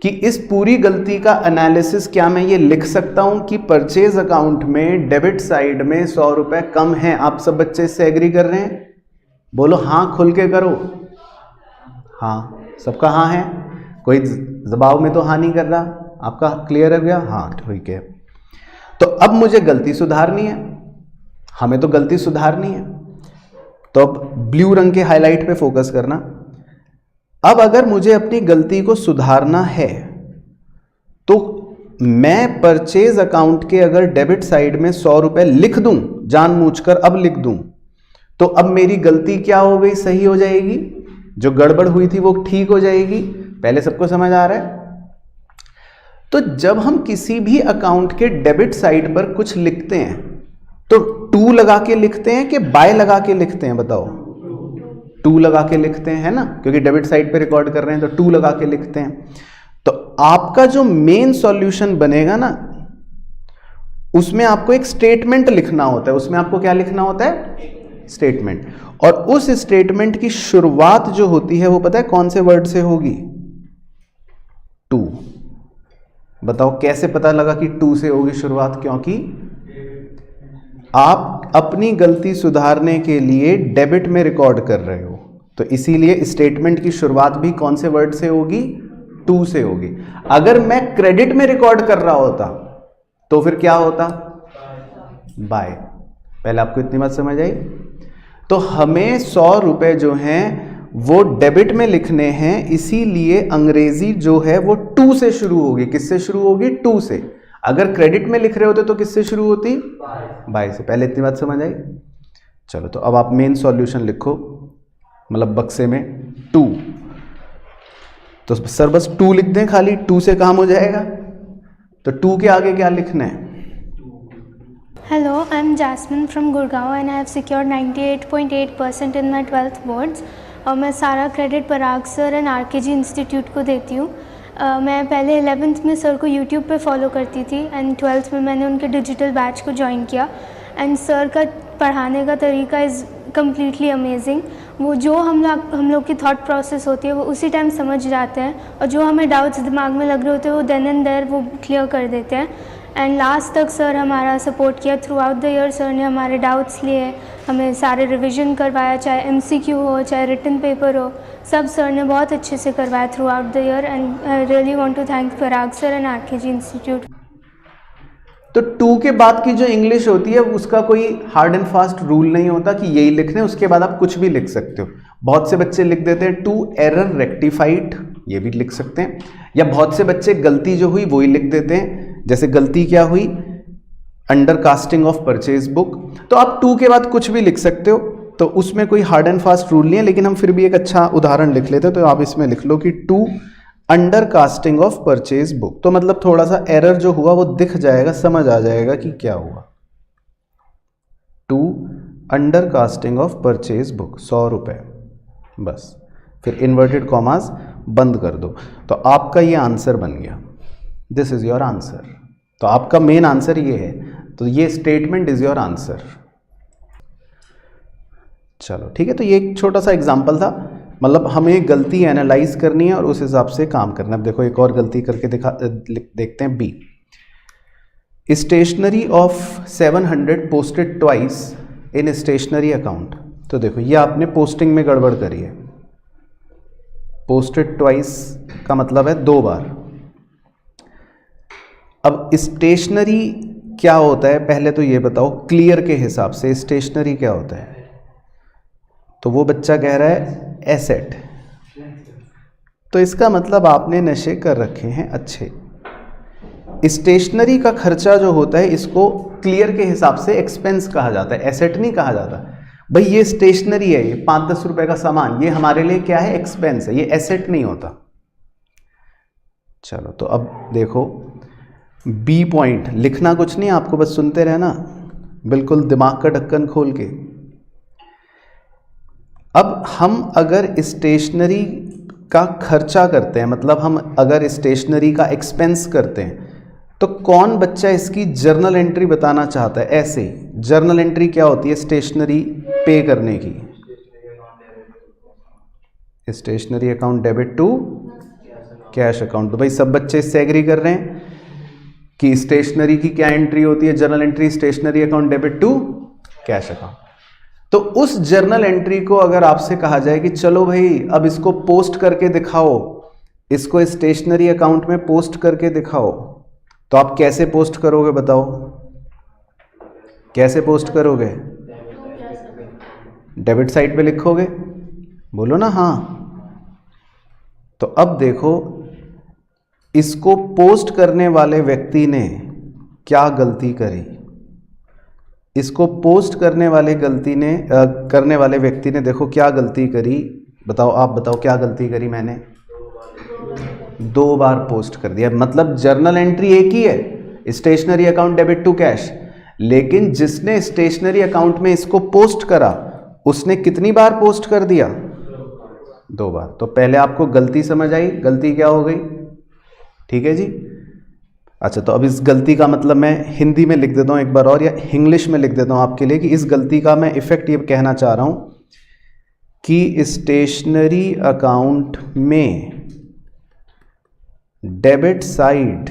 कि इस पूरी गलती का एनालिसिस क्या मैं ये लिख सकता हूं कि परचेज अकाउंट में डेबिट साइड में 100 रुपए कम हैं। आप सब बच्चे इससे एग्री कर रहे हैं? बोलो हाँ, खुल के करो। हाँ, सबका हाँ है, कोई जवाब में तो हाँ नहीं कर रहा। आपका क्लियर हो गया? हाँ ठीक है। तो अब मुझे गलती सुधारनी है, हमें तो गलती सुधारनी है। तो अब ब्लू रंग के हाईलाइट पे फोकस करना। अब अगर मुझे अपनी गलती को सुधारना है तो मैं परचेज अकाउंट के अगर डेबिट साइड में 100 रुपए लिख दूं, जानबूझकर अब लिख दूं, तो अब मेरी गलती क्या हो गई? सही हो जाएगी। जो गड़बड़ हुई थी वो ठीक हो जाएगी। पहले सबको समझ आ रहा है? तो जब हम किसी भी अकाउंट के डेबिट साइड पर कुछ लिखते हैं तो टू लगा के लिखते हैं कि बाय लगा के लिखते हैं? बताओ। टू लगा के लिखते हैं, है ना, क्योंकि डेबिट साइड पे रिकॉर्ड कर रहे हैं तो टू लगा के लिखते हैं। तो आपका जो मेन सॉल्यूशन बनेगा ना, उसमें आपको एक स्टेटमेंट लिखना होता है। उसमें आपको क्या लिखना होता है? स्टेटमेंट। और उस स्टेटमेंट की शुरुआत जो होती है वो पता है कौन से वर्ड से होगी? टू। बताओ कैसे पता लगा कि टू से होगी शुरुआत? क्योंकि आप अपनी गलती सुधारने के लिए डेबिट में रिकॉर्ड कर रहे हो, तो इसीलिए स्टेटमेंट की शुरुआत भी कौन से वर्ड से होगी? टू से होगी। अगर मैं क्रेडिट में रिकॉर्ड कर रहा होता तो फिर क्या होता? बाय। पहले आपको इतनी बात समझ आई? तो हमें 100 रुपए जो हैं वो डेबिट में लिखने हैं, इसीलिए अंग्रेजी जो है वो टू से शुरू होगी। किससे शुरू होगी? टू से। अगर क्रेडिट में लिख रहे होते तो किससे शुरू होती, बाय से। पहले इतनी बात समझ आई। चलो तो अब आप मेन सॉल्यूशन लिखो, मतलब बक्से में 2। तो सर बस 2 लिख दें, खाली 2 से काम हो जाएगा। तो 2 के आगे क्या लिखना है? Hello, I'm Jasmine from Gurgaon and I have secured 98.8% in my 12th boards. और मैं सारा credit Parag sir and RKG institute को देती हूँ। मैं पहले 11th में सर को यूट्यूब पे फॉलो करती थी एंड 12th में मैंने उनके डिजिटल बैच को ज्वाइन किया एंड सर का पढ़ाने का तरीका इज़ कम्प्लीटली अमेजिंग। वो जो हम लोग की थॉट प्रोसेस होती है वो उसी टाइम समझ जाते हैं और जो हमें डाउट्स दिमाग में लग रहे होते हैं वो देन एंड देयर वो क्लियर कर देते हैं। एंड लास्ट तक सर हमारा सपोर्ट किया through out the year. Sir ने हमारे डाउट्स लिए, हमें सारे रिवीजन करवाया, चाहे एमसीक्यू हो चाहे रिटन पेपर हो, सब सर ने बहुत अच्छे से करवाया throughout the year. And I really want to thank Parag sir and RKG institute. तो 2 के बाद की जो इंग्लिश होती है उसका कोई हार्ड एंड फास्ट रूल नहीं होता कि यही लिखने, उसके बाद आप कुछ भी लिख सकते हो। बहुत से बच्चे लिख देते हैं 2 एरर रेक्टिफाइड, ये भी लिख सकते हैं। या बहुत से बच्चे गलती जो हुई वही लिख देते हैं, जैसे गलती क्या हुई, under casting of purchase book. तो आप 2 के बाद कुछ भी लिख सकते हो, तो उसमें कोई हार्ड एंड फास्ट रूल नहीं है। लेकिन हम फिर भी एक अच्छा उदाहरण लिख लेते हैं। तो आप इसमें लिख लो कि 2 under casting of purchase book. तो मतलब थोड़ा सा एरर जो हुआ वो दिख जाएगा, समझ आ जाएगा कि क्या हुआ। 2 under casting of purchase book 100 रुपये, बस। फिर इन्वर्टेड कॉमास बंद कर दो। तो आपका ये आंसर बन गया, दिस इज योर आंसर। तो आपका मेन आंसर ये है, तो ये स्टेटमेंट इज योर आंसर। चलो ठीक है, तो ये एक छोटा सा एग्जांपल था। मतलब हमें गलती एनालाइज करनी है और उस हिसाब से काम करना है। अब देखो एक और गलती करके देखते हैं। B, stationery of 700 posted twice in stationery account. तो देखो ये आपने पोस्टिंग में गड़बड़ करी है। पोस्टेड ट्वाइस का मतलब है 2 बार। अब स्टेशनरी क्या होता है पहले तो ये बताओ, क्लियर के हिसाब से स्टेशनरी क्या होता है? तो वो बच्चा कह रहा है एसेट। तो इसका मतलब आपने नशे कर रखे हैं अच्छे। स्टेशनरी का खर्चा जो होता है इसको क्लियर के हिसाब से एक्सपेंस कहा जाता है, एसेट नहीं कहा जाता। भाई ये स्टेशनरी है, ये 5-10 रुपए का सामान, ये हमारे लिए क्या है, एक्सपेंस है, ये एसेट नहीं होता। चलो तो अब देखो बी पॉइंट, लिखना कुछ नहीं, आपको बस सुनते रहना, बिल्कुल दिमाग का ढक्कन खोल के। अब हम अगर स्टेशनरी का खर्चा करते हैं, मतलब हम अगर स्टेशनरी का एक्सपेंस करते हैं, तो कौन बच्चा इसकी जर्नल एंट्री बताना चाहता है? ऐसे जर्नल एंट्री क्या होती है स्टेशनरी पे करने की? Stationery account debit to cash account. तो भाई सब बच्चे इससे एग्री कर रहे हैं कि स्टेशनरी की क्या एंट्री होती है? Journal entry stationery account debit to cash account. तो उस जर्नल एंट्री को अगर आपसे कहा जाए कि चलो भाई अब इसको पोस्ट करके दिखाओ, इसको स्टेशनरी अकाउंट में पोस्ट करके दिखाओ, तो आप कैसे पोस्ट करोगे बताओ? कैसे पोस्ट करोगे? डेबिट साइड पे लिखोगे? बोलो ना हाँ। तो अब देखो इसको पोस्ट करने वाले व्यक्ति ने क्या गलती करी? इसको पोस्ट करने वाले व्यक्ति ने देखो क्या गलती करी, बताओ, आप बताओ क्या गलती करी? मैंने 2 बार पोस्ट कर दिया। मतलब जर्नल एंट्री एक ही है, stationery account debit to cash, लेकिन जिसने स्टेशनरी अकाउंट में इसको पोस्ट करा उसने कितनी बार पोस्ट कर दिया? 2 बार। तो पहले आपको गलती समझ आई, गलती क्या हो गई? ठीक है जी। अच्छा, तो अब इस गलती का मतलब मैं हिंदी में लिख देता हूँ एक बार और, या इंग्लिश में लिख देता हूँ आपके लिए, कि इस गलती का मैं इफेक्ट ये कहना चाह रहा हूँ कि स्टेशनरी अकाउंट में डेबिट साइड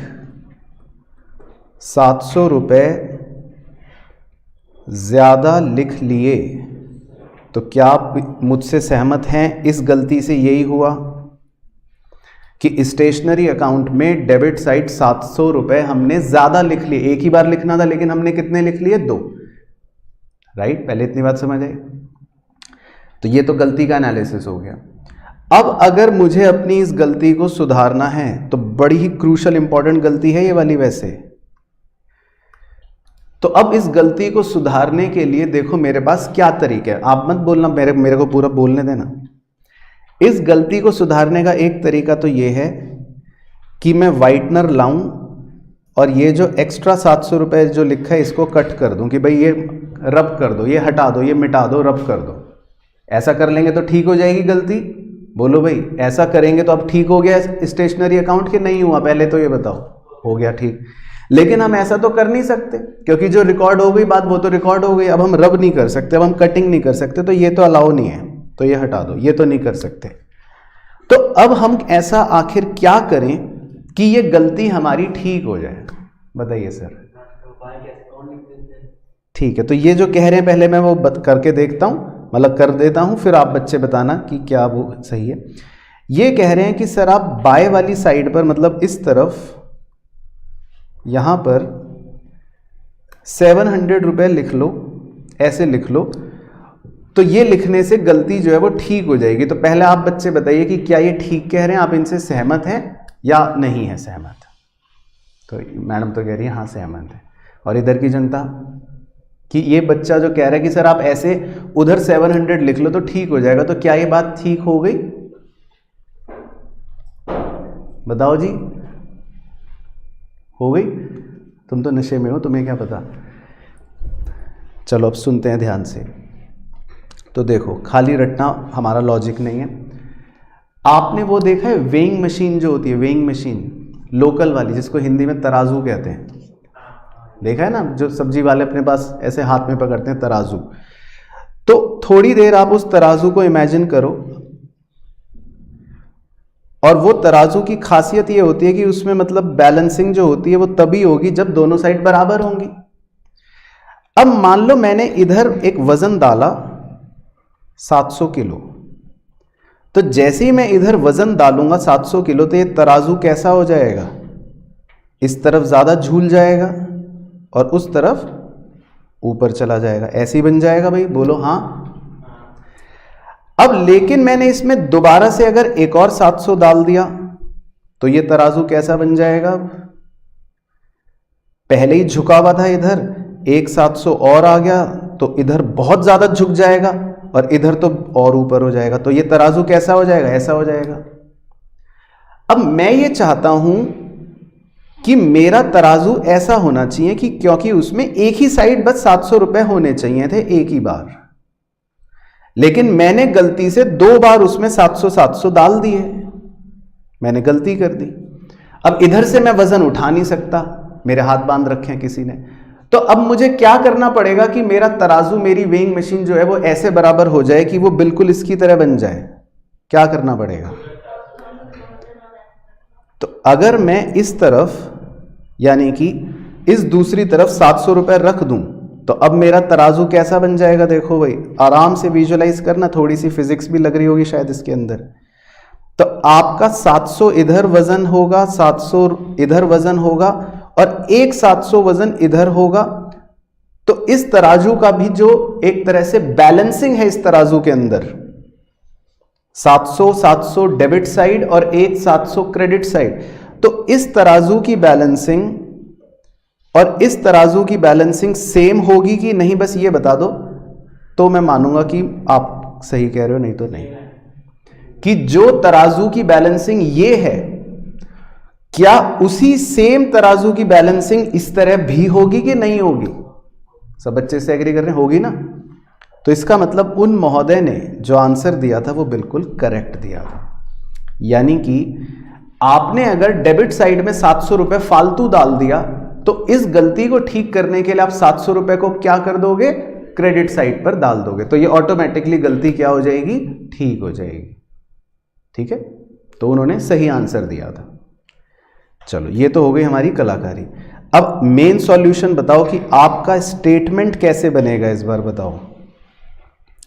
700 रुपये ज़्यादा लिख लिए। तो क्या आप मुझसे सहमत हैं इस गलती से यही हुआ कि स्टेशनरी अकाउंट में डेबिट साइड 700 रुपये हमने ज़्यादा लिख लिए? एक ही बार लिखना था लेकिन हमने कितने लिख लिए? 2। राइट, पहले इतनी बात समझ आई। तो ये तो गलती का एनालिसिस हो गया। अब अगर मुझे अपनी इस गलती को सुधारना है तो बड़ी ही क्रूशल इंपॉर्टेंट गलती है ये वाली, वैसे तो अब इस गलती को सुधारने के लिए देखो मेरे पास क्या तरीका है, आप मत बोलना, मेरे को पूरा बोलने देना। इस गलती को सुधारने का एक तरीका तो ये है कि मैं वाइटनर लाऊं और ये जो एक्स्ट्रा 700 रुपये जो लिखा है इसको कट कर दूं कि भाई ये रब कर दो, ये हटा दो, ये मिटा दो, रब कर दो। ऐसा कर लेंगे तो ठीक हो जाएगी गलती? बोलो भाई, ऐसा करेंगे तो अब ठीक हो गया स्टेशनरी अकाउंट कि नहीं हुआ? पहले तो ये बताओ। हो गया ठीक। लेकिन हम ऐसा तो कर नहीं सकते, क्योंकि जो रिकॉर्ड हो गई बात वो तो रिकॉर्ड हो गई। अब हम रब नहीं कर सकते, अब हम कटिंग नहीं कर सकते, तो ये तो अलाउ नहीं है, तो ये हटा दो, ये तो नहीं कर सकते। तो अब हम ऐसा आखिर क्या करें कि ये गलती हमारी ठीक हो जाए? बताइए सर। ठीक है, तो ये जो कह रहे हैं पहले मैं वो करके देखता हूं, मतलब कर देता हूं, फिर आप बच्चे बताना कि क्या वो सही है। ये कह रहे हैं कि सर आप बाएं वाली साइड पर, मतलब इस तरफ यहां पर 700 रुपये लिख लो, ऐसे लिख लो, तो ये लिखने से गलती जो है वो ठीक हो जाएगी। तो पहले आप बच्चे बताइए कि क्या ये ठीक कह रहे हैं, आप इनसे सहमत हैं या नहीं है सहमत? तो मैडम तो कह रही है हाँ सहमत है। और इधर की जनता कि ये बच्चा जो कह रहा है कि सर आप ऐसे उधर 700 लिख लो तो ठीक हो जाएगा, तो क्या ये बात ठीक हो गई? बताओ जी, हो गई? तुम तो नशे में हो, तुम्हें क्या पता। चलो अब सुनते हैं ध्यान से। तो देखो, खाली रटना हमारा लॉजिक नहीं है। आपने वो देखा है वेइंग मशीन जो होती है, वेइंग मशीन लोकल वाली, जिसको हिंदी में तराजू कहते हैं, देखा है ना? जो सब्जी वाले अपने पास ऐसे हाथ में पकड़ते हैं, तराजू। तो थोड़ी देर आप उस तराजू को इमेजिन करो, और वो तराजू की खासियत ये होती है कि उसमें मतलब बैलेंसिंग जो होती है वो तभी होगी जब दोनों साइड बराबर होंगी। अब मान लो मैंने इधर एक वजन डाला 700 किलो, तो जैसे ही मैं इधर वजन डालूंगा 700 किलो, तो ये तराजू कैसा हो जाएगा? इस तरफ ज्यादा झूल जाएगा और उस तरफ ऊपर चला जाएगा। ऐसे ही बन जाएगा भाई, बोलो हाँ। अब लेकिन मैंने इसमें दोबारा से अगर एक और 700 डाल दिया तो ये तराजू कैसा बन जाएगा? पहले ही झुका हुआ था इधर, एक 700 और आ गया तो इधर बहुत ज्यादा झुक जाएगा और इधर तो और ऊपर हो जाएगा। तो ये तराजू कैसा हो जाएगा? ऐसा हो जाएगा। अब मैं ये चाहता हूं कि मेरा तराजू ऐसा होना चाहिए कि क्योंकि उसमें एक ही साइड बस 700 रुपए होने चाहिए थे एक ही बार, लेकिन मैंने गलती से 2 बार उसमें 700 डाल दिए, मैंने गलती कर दी। अब इधर से मैं वजन उठा नहीं सकता, मेरे हाथ बांध रखे हैं किसी ने, तो अब मुझे क्या करना पड़ेगा कि मेरा तराजू, मेरी वेइंग मशीन जो है वो ऐसे बराबर हो जाए कि वो बिल्कुल इसकी तरह बन जाए। क्या करना पड़ेगा? तो अगर मैं इस तरफ यानी कि इस दूसरी तरफ 700 रुपए रख दूं तो अब मेरा तराजू कैसा बन जाएगा? देखो भाई, आराम से विजुअलाइज करना, थोड़ी सी फिजिक्स भी लग रही होगी शायद इसके अंदर। तो आपका 700 इधर वजन होगा, 700 इधर वजन होगा और एक 700 वजन इधर होगा। तो इस तराजू का भी जो एक तरह से बैलेंसिंग है इस तराजू के अंदर, 700 डेबिट साइड और एक 700 क्रेडिट साइड, तो इस तराजू की बैलेंसिंग और इस तराजू की बैलेंसिंग सेम होगी कि नहीं, बस ये बता दो तो मैं मानूंगा कि आप सही कह रहे हो, नहीं तो नहीं। कि जो तराजू की बैलेंसिंग ये है, क्या उसी सेम तराजू की बैलेंसिंग इस तरह भी होगी कि नहीं होगी? सब बच्चे से एग्री कर रहे हैं, होगी ना? तो इसका मतलब उन महोदय ने जो आंसर दिया था वो बिल्कुल करेक्ट दिया था। यानी कि आपने अगर डेबिट साइड में 700 रुपए फालतू डाल दिया तो इस गलती को ठीक करने के लिए आप 700 रुपए को क्या कर दोगे? क्रेडिट साइड पर डाल दोगे, तो ये ऑटोमेटिकली गलती क्या हो जाएगी? ठीक हो जाएगी। ठीक है, तो उन्होंने सही आंसर दिया था। चलो, ये तो हो गई हमारी कलाकारी। अब मेन सॉल्यूशन बताओ कि आपका स्टेटमेंट कैसे बनेगा। इस बार बताओ,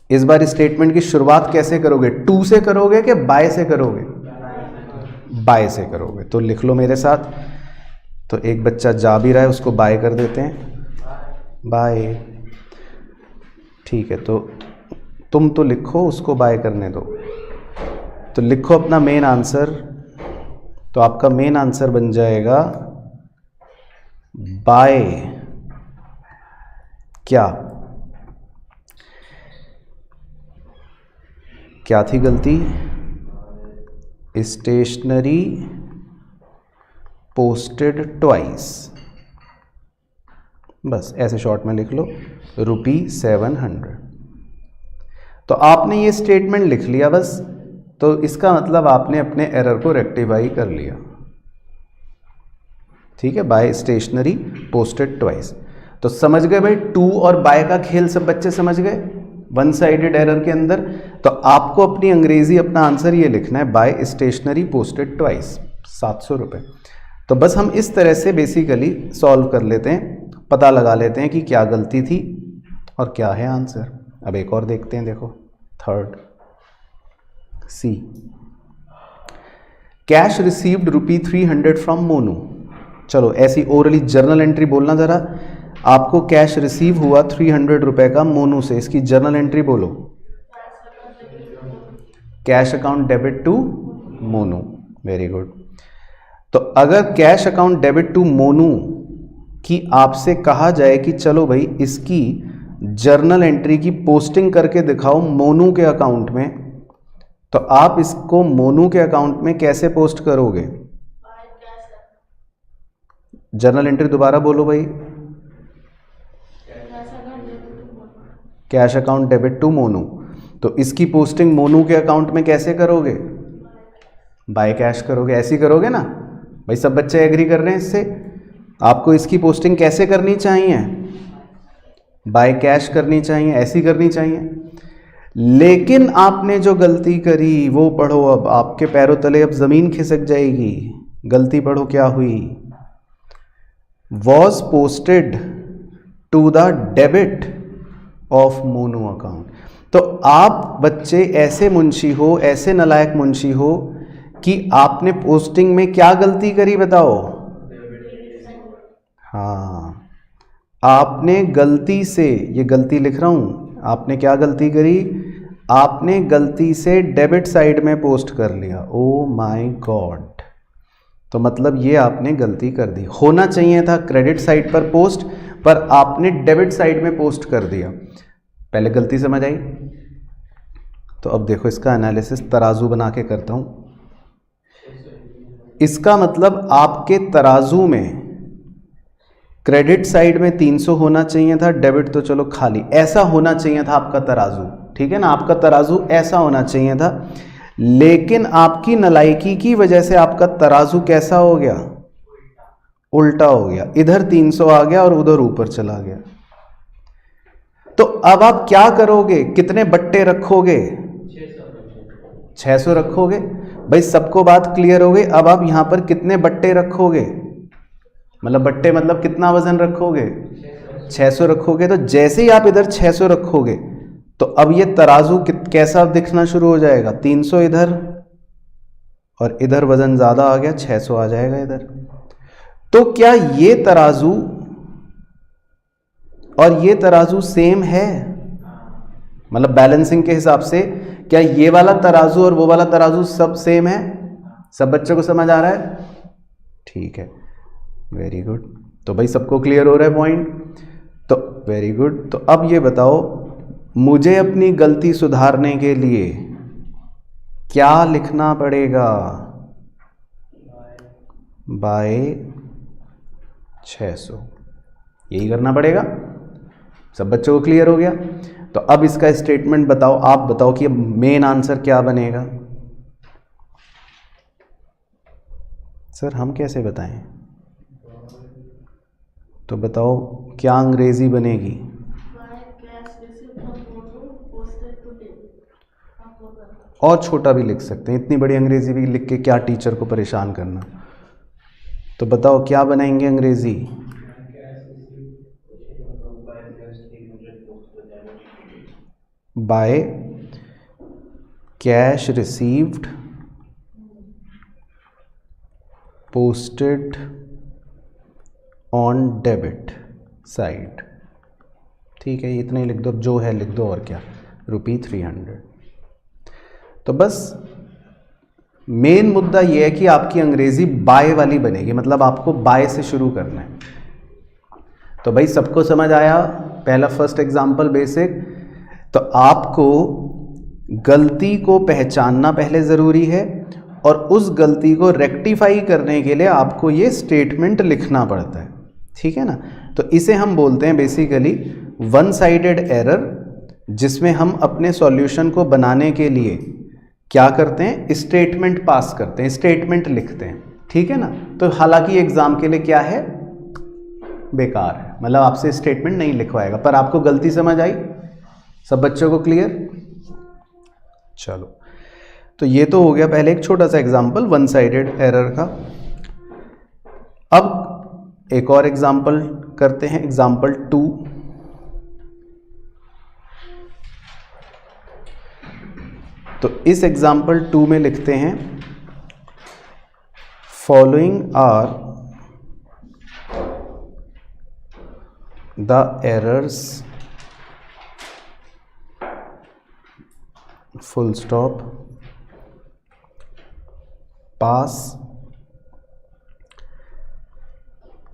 इस बार स्टेटमेंट की शुरुआत कैसे करोगे? टू से करोगे कि बाय से करोगे? बाय से करोगे। तो लिख लो मेरे साथ। तो एक बच्चा जा भी रहा है, उसको बाय कर देते हैं, बाय। ठीक है, तो तुम तो लिखो, उसको बाय करने दो। तो लिखो अपना मेन आंसर। तो आपका मेन आंसर बन जाएगा बाय क्या थी गलती? स्टेशनरी पोस्टेड ट्वाइस, बस ऐसे शॉर्ट में लिख लो, ₹700। तो आपने ये स्टेटमेंट लिख लिया बस, तो इसका मतलब आपने अपने एरर को रेक्टिफाई कर लिया। ठीक है, बाय स्टेशनरी पोस्टेड ट्वाइस। तो समझ गए भाई, टू और बाय का खेल सब बच्चे समझ गए वन साइडेड एरर के अंदर। तो आपको अपनी अंग्रेजी अपना आंसर ये लिखना है, बाय स्टेशनरी पोस्टेड ट्वाइस, 700 रुपये। तो बस हम इस तरह से बेसिकली सॉल्व कर लेते हैं, पता लगा लेते हैं कि क्या गलती थी और क्या है आंसर। अब एक और देखते हैं, देखो third C, cash received ₹300 from Monu. चलो ऐसी ओरली जर्नल एंट्री बोलना ज़रा, आपको कैश रिसीव हुआ 300 रुपए का मोनू से, इसकी जर्नल एंट्री बोलो। Cash account debit to Monu, very good. तो अगर cash account debit to Monu की आपसे कहा जाए कि चलो भाई इसकी जर्नल एंट्री की पोस्टिंग करके दिखाओ मोनू के अकाउंट में, तो आप इसको मोनू के अकाउंट में कैसे पोस्ट करोगे? जर्नल एंट्री दोबारा बोलो भाई। Cash account debit to Monu, तो इसकी पोस्टिंग मोनू के अकाउंट में कैसे करोगे? बाय कैश करोगे, ऐसी करोगे ना भाई। सब बच्चे एग्री कर रहे हैं इससे? आपको इसकी पोस्टिंग कैसे करनी चाहिए? बाय कैश करनी चाहिए, ऐसी करनी चाहिए। लेकिन आपने जो गलती करी वो पढ़ो, अब आपके पैरों तले अब जमीन खिसक जाएगी। गलती पढ़ो क्या हुई। Was posted to the debit of Monu account. तो आप बच्चे ऐसे मुंशी हो, ऐसे नलायक मुंशी हो कि आपने पोस्टिंग में क्या गलती करी बताओ? हाँ, आपने गलती से, ये गलती लिख रहा हूं, आपने क्या गलती करी? आपने गलती से डेबिट साइड में पोस्ट कर लिया। ओ माय गॉड, तो मतलब ये आपने गलती कर दी। होना चाहिए था क्रेडिट साइड पर पोस्ट, पर आपने डेबिट साइड में पोस्ट कर दिया। पहले गलती समझ आई? तो अब देखो इसका एनालिसिस तराजू बना के करता हूं। इसका मतलब आपके तराजू में क्रेडिट साइड में 300 होना चाहिए था, डेबिट तो चलो खाली, ऐसा होना चाहिए था आपका तराजू। ठीक है ना, आपका तराजू ऐसा होना चाहिए था। लेकिन आपकी नालायकी की वजह से आपका तराजू कैसा हो गया? उल्टा हो गया। इधर 300 आ गया और उधर ऊपर चला गया। तो अब आप क्या करोगे? कितने बट्टे रखोगे? 600 रखोगे। भाई सबको बात क्लियर हो गई। अब आप यहां पर कितने बट्टे रखोगे? मतलब बट्टे मतलब कितना वजन रखोगे? 600 रखोगे। तो जैसे ही आप इधर 600 रखोगे तो अब ये तराजू कैसा दिखना शुरू हो जाएगा? 300 इधर और इधर वजन ज्यादा आ गया, 600 आ जाएगा इधर। तो क्या ये तराजू और ये तराजू सेम है? मतलब बैलेंसिंग के हिसाब से क्या ये वाला तराजू और वो वाला तराजू सब सेम है? सब बच्चों को समझ आ रहा है? ठीक है, वेरी गुड। तो भाई सबको क्लियर हो रहा है पॉइंट? तो वेरी गुड। तो अब ये बताओ, मुझे अपनी गलती सुधारने के लिए क्या लिखना पड़ेगा? बाय 600, यही करना पड़ेगा। सब बच्चों को क्लियर हो गया? तो अब इसका स्टेटमेंट बताओ, आप बताओ कि अब मेन आंसर क्या बनेगा? सर हम कैसे बताएं? तो बताओ क्या अंग्रेजी बनेगी? और छोटा भी लिख सकते हैं, इतनी बड़ी अंग्रेजी भी लिख के क्या टीचर को परेशान करना। तो बताओ क्या बनाएंगे अंग्रेजी? By cash received posted on debit side. ठीक है, इतना ही लिख दो, जो है लिख दो, और क्या, ₹300। तो बस मेन मुद्दा यह है कि आपकी अंग्रेजी बाय वाली बनेगी, मतलब आपको बाय से शुरू करना है। तो भाई सबको समझ आया? पहला फर्स्ट एग्जाम्पल बेसिक। तो आपको गलती को पहचानना पहले ज़रूरी है और उस गलती को रेक्टिफाई करने के लिए आपको ये स्टेटमेंट लिखना पड़ता है, ठीक है ना। तो इसे हम बोलते हैं बेसिकली वन साइडेड एरर, जिसमें हम अपने सॉल्यूशन को बनाने के लिए क्या करते हैं, स्टेटमेंट पास करते हैं, स्टेटमेंट लिखते हैं, ठीक है ना। तो हालांकि एग्जाम के लिए क्या है, बेकार है, मतलब आपसे स्टेटमेंट नहीं लिखवाएगा, पर आपको गलती समझ आई, सब बच्चों को क्लियर। चलो, तो ये तो हो गया पहले एक छोटा सा एग्जांपल वन साइडेड एरर का। अब एक और एग्जांपल करते हैं, एग्जांपल 2। तो इस एग्जांपल 2 में लिखते हैं following are the errors full stop pass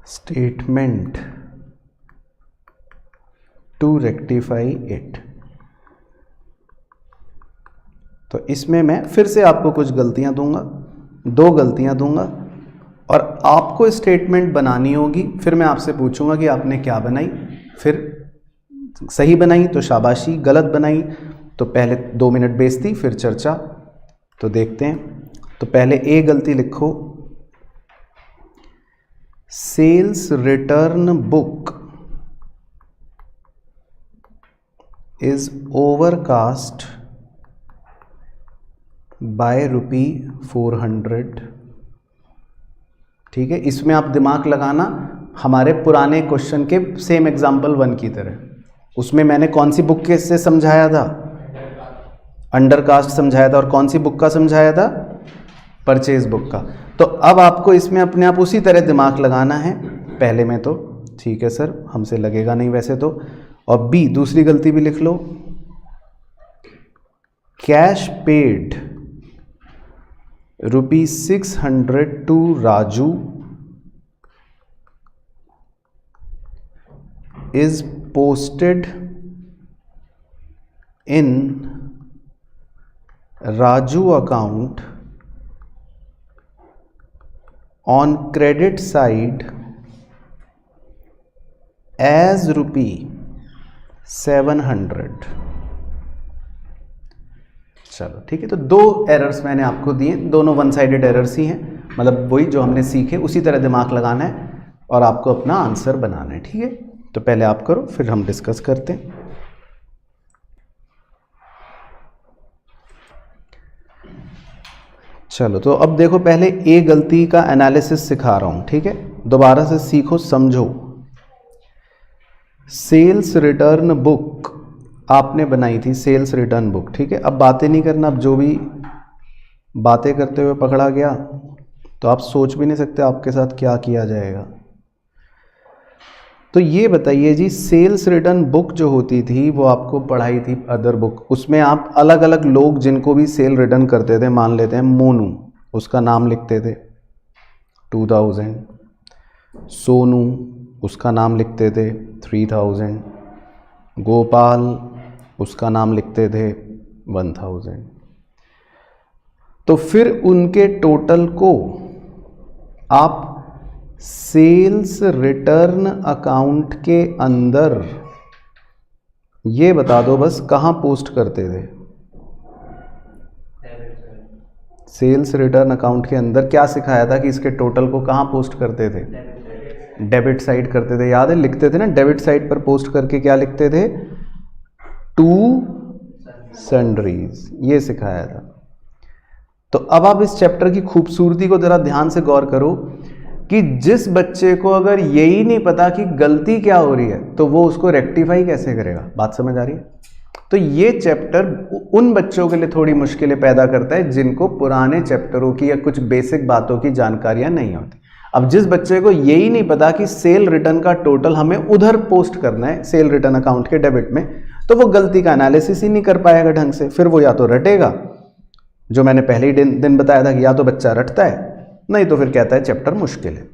statement to rectify it. तो इसमें मैं फिर से आपको कुछ गलतियां दूंगा, 2 गलतियां दूंगा और आपको स्टेटमेंट बनानी होगी। फिर मैं आपसे पूछूंगा कि आपने क्या बनाई, फिर सही बनाई तो शाबाशी, गलत बनाई तो पहले 2 मिनट बेइज्जती, फिर चर्चा। तो देखते हैं। तो पहले ए गलती लिखो, sales return book is overcast by ₹400। ठीक है, इसमें आप दिमाग लगाना हमारे पुराने क्वेश्चन के सेम एग्जाम्पल 1 की तरह। उसमें मैंने कौन सी बुक के से समझाया था, अंडरकास्ट समझाया था, और कौन सी बुक का समझाया था, परचेज बुक का। तो अब आपको इसमें अपने आप उसी तरह दिमाग लगाना है पहले में। तो ठीक है सर, हमसे लगेगा नहीं वैसे तो। और बी दूसरी गलती भी लिख लो, cash paid ₹600 to Raju is posted in Raju account on credit side as ₹700। चलो ठीक है, तो 2 एरर्स मैंने आपको दिए, दोनों वन साइडेड एरर्स ही हैं, मतलब वही जो हमने सीखे उसी तरह दिमाग लगाना है और आपको अपना आंसर बनाना है। ठीक है, तो पहले आप करो फिर हम डिस्कस करते हैं। चलो, तो अब देखो पहले ए गलती का एनालिसिस सिखा रहा हूं, ठीक है, दोबारा से सीखो समझो। सेल्स रिटर्न बुक आपने बनाई थी, सेल्स रिटर्न बुक, ठीक है। अब बातें नहीं करना, अब जो भी बातें करते हुए पकड़ा गया तो आप सोच भी नहीं सकते आपके साथ क्या किया जाएगा। तो ये बताइए जी, सेल्स रिटर्न बुक जो होती थी वो आपको पढ़ाई थी अदर बुक, उसमें आप अलग अलग लोग जिनको भी सेल रिटर्न करते थे, मान लेते हैं मोनू, उसका नाम लिखते थे 2000, सोनू उसका नाम लिखते थे 3000, गोपाल उसका नाम लिखते थे 1000। तो फिर उनके टोटल को आप सेल्स रिटर्न अकाउंट के अंदर ये बता दो बस कहाँ पोस्ट करते थे। सेल्स रिटर्न अकाउंट के अंदर क्या सिखाया था कि इसके टोटल को कहाँ पोस्ट करते थे, डेबिट साइड करते थे, याद है, लिखते थे ना डेबिट साइड पर पोस्ट करके क्या लिखते थे, टू सन्ड्रीज, ये सिखाया था। तो अब आप इस चैप्टर की खूबसूरती को जरा ध्यान से गौर करो कि जिस बच्चे को अगर यही नहीं पता कि गलती क्या हो रही है तो वो उसको रेक्टिफाई कैसे करेगा, बात समझ आ रही है। तो ये चैप्टर उन बच्चों के लिए थोड़ी मुश्किलें पैदा करता है जिनको पुराने चैप्टरों की या कुछ बेसिक बातों की जानकारियां नहीं होती। अब जिस बच्चे को यही नहीं पता कि सेल रिटर्न का टोटल हमें उधर पोस्ट करना है सेल रिटर्न अकाउंट के डेबिट में, तो वो गलती का एनालिसिस ही नहीं कर पाएगा ढंग से। फिर वो या तो रटेगा, जो मैंने पहले ही दिन बताया था कि या तो बच्चा रटता है, नहीं तो फिर कहता है चैप्टर मुश्किल है।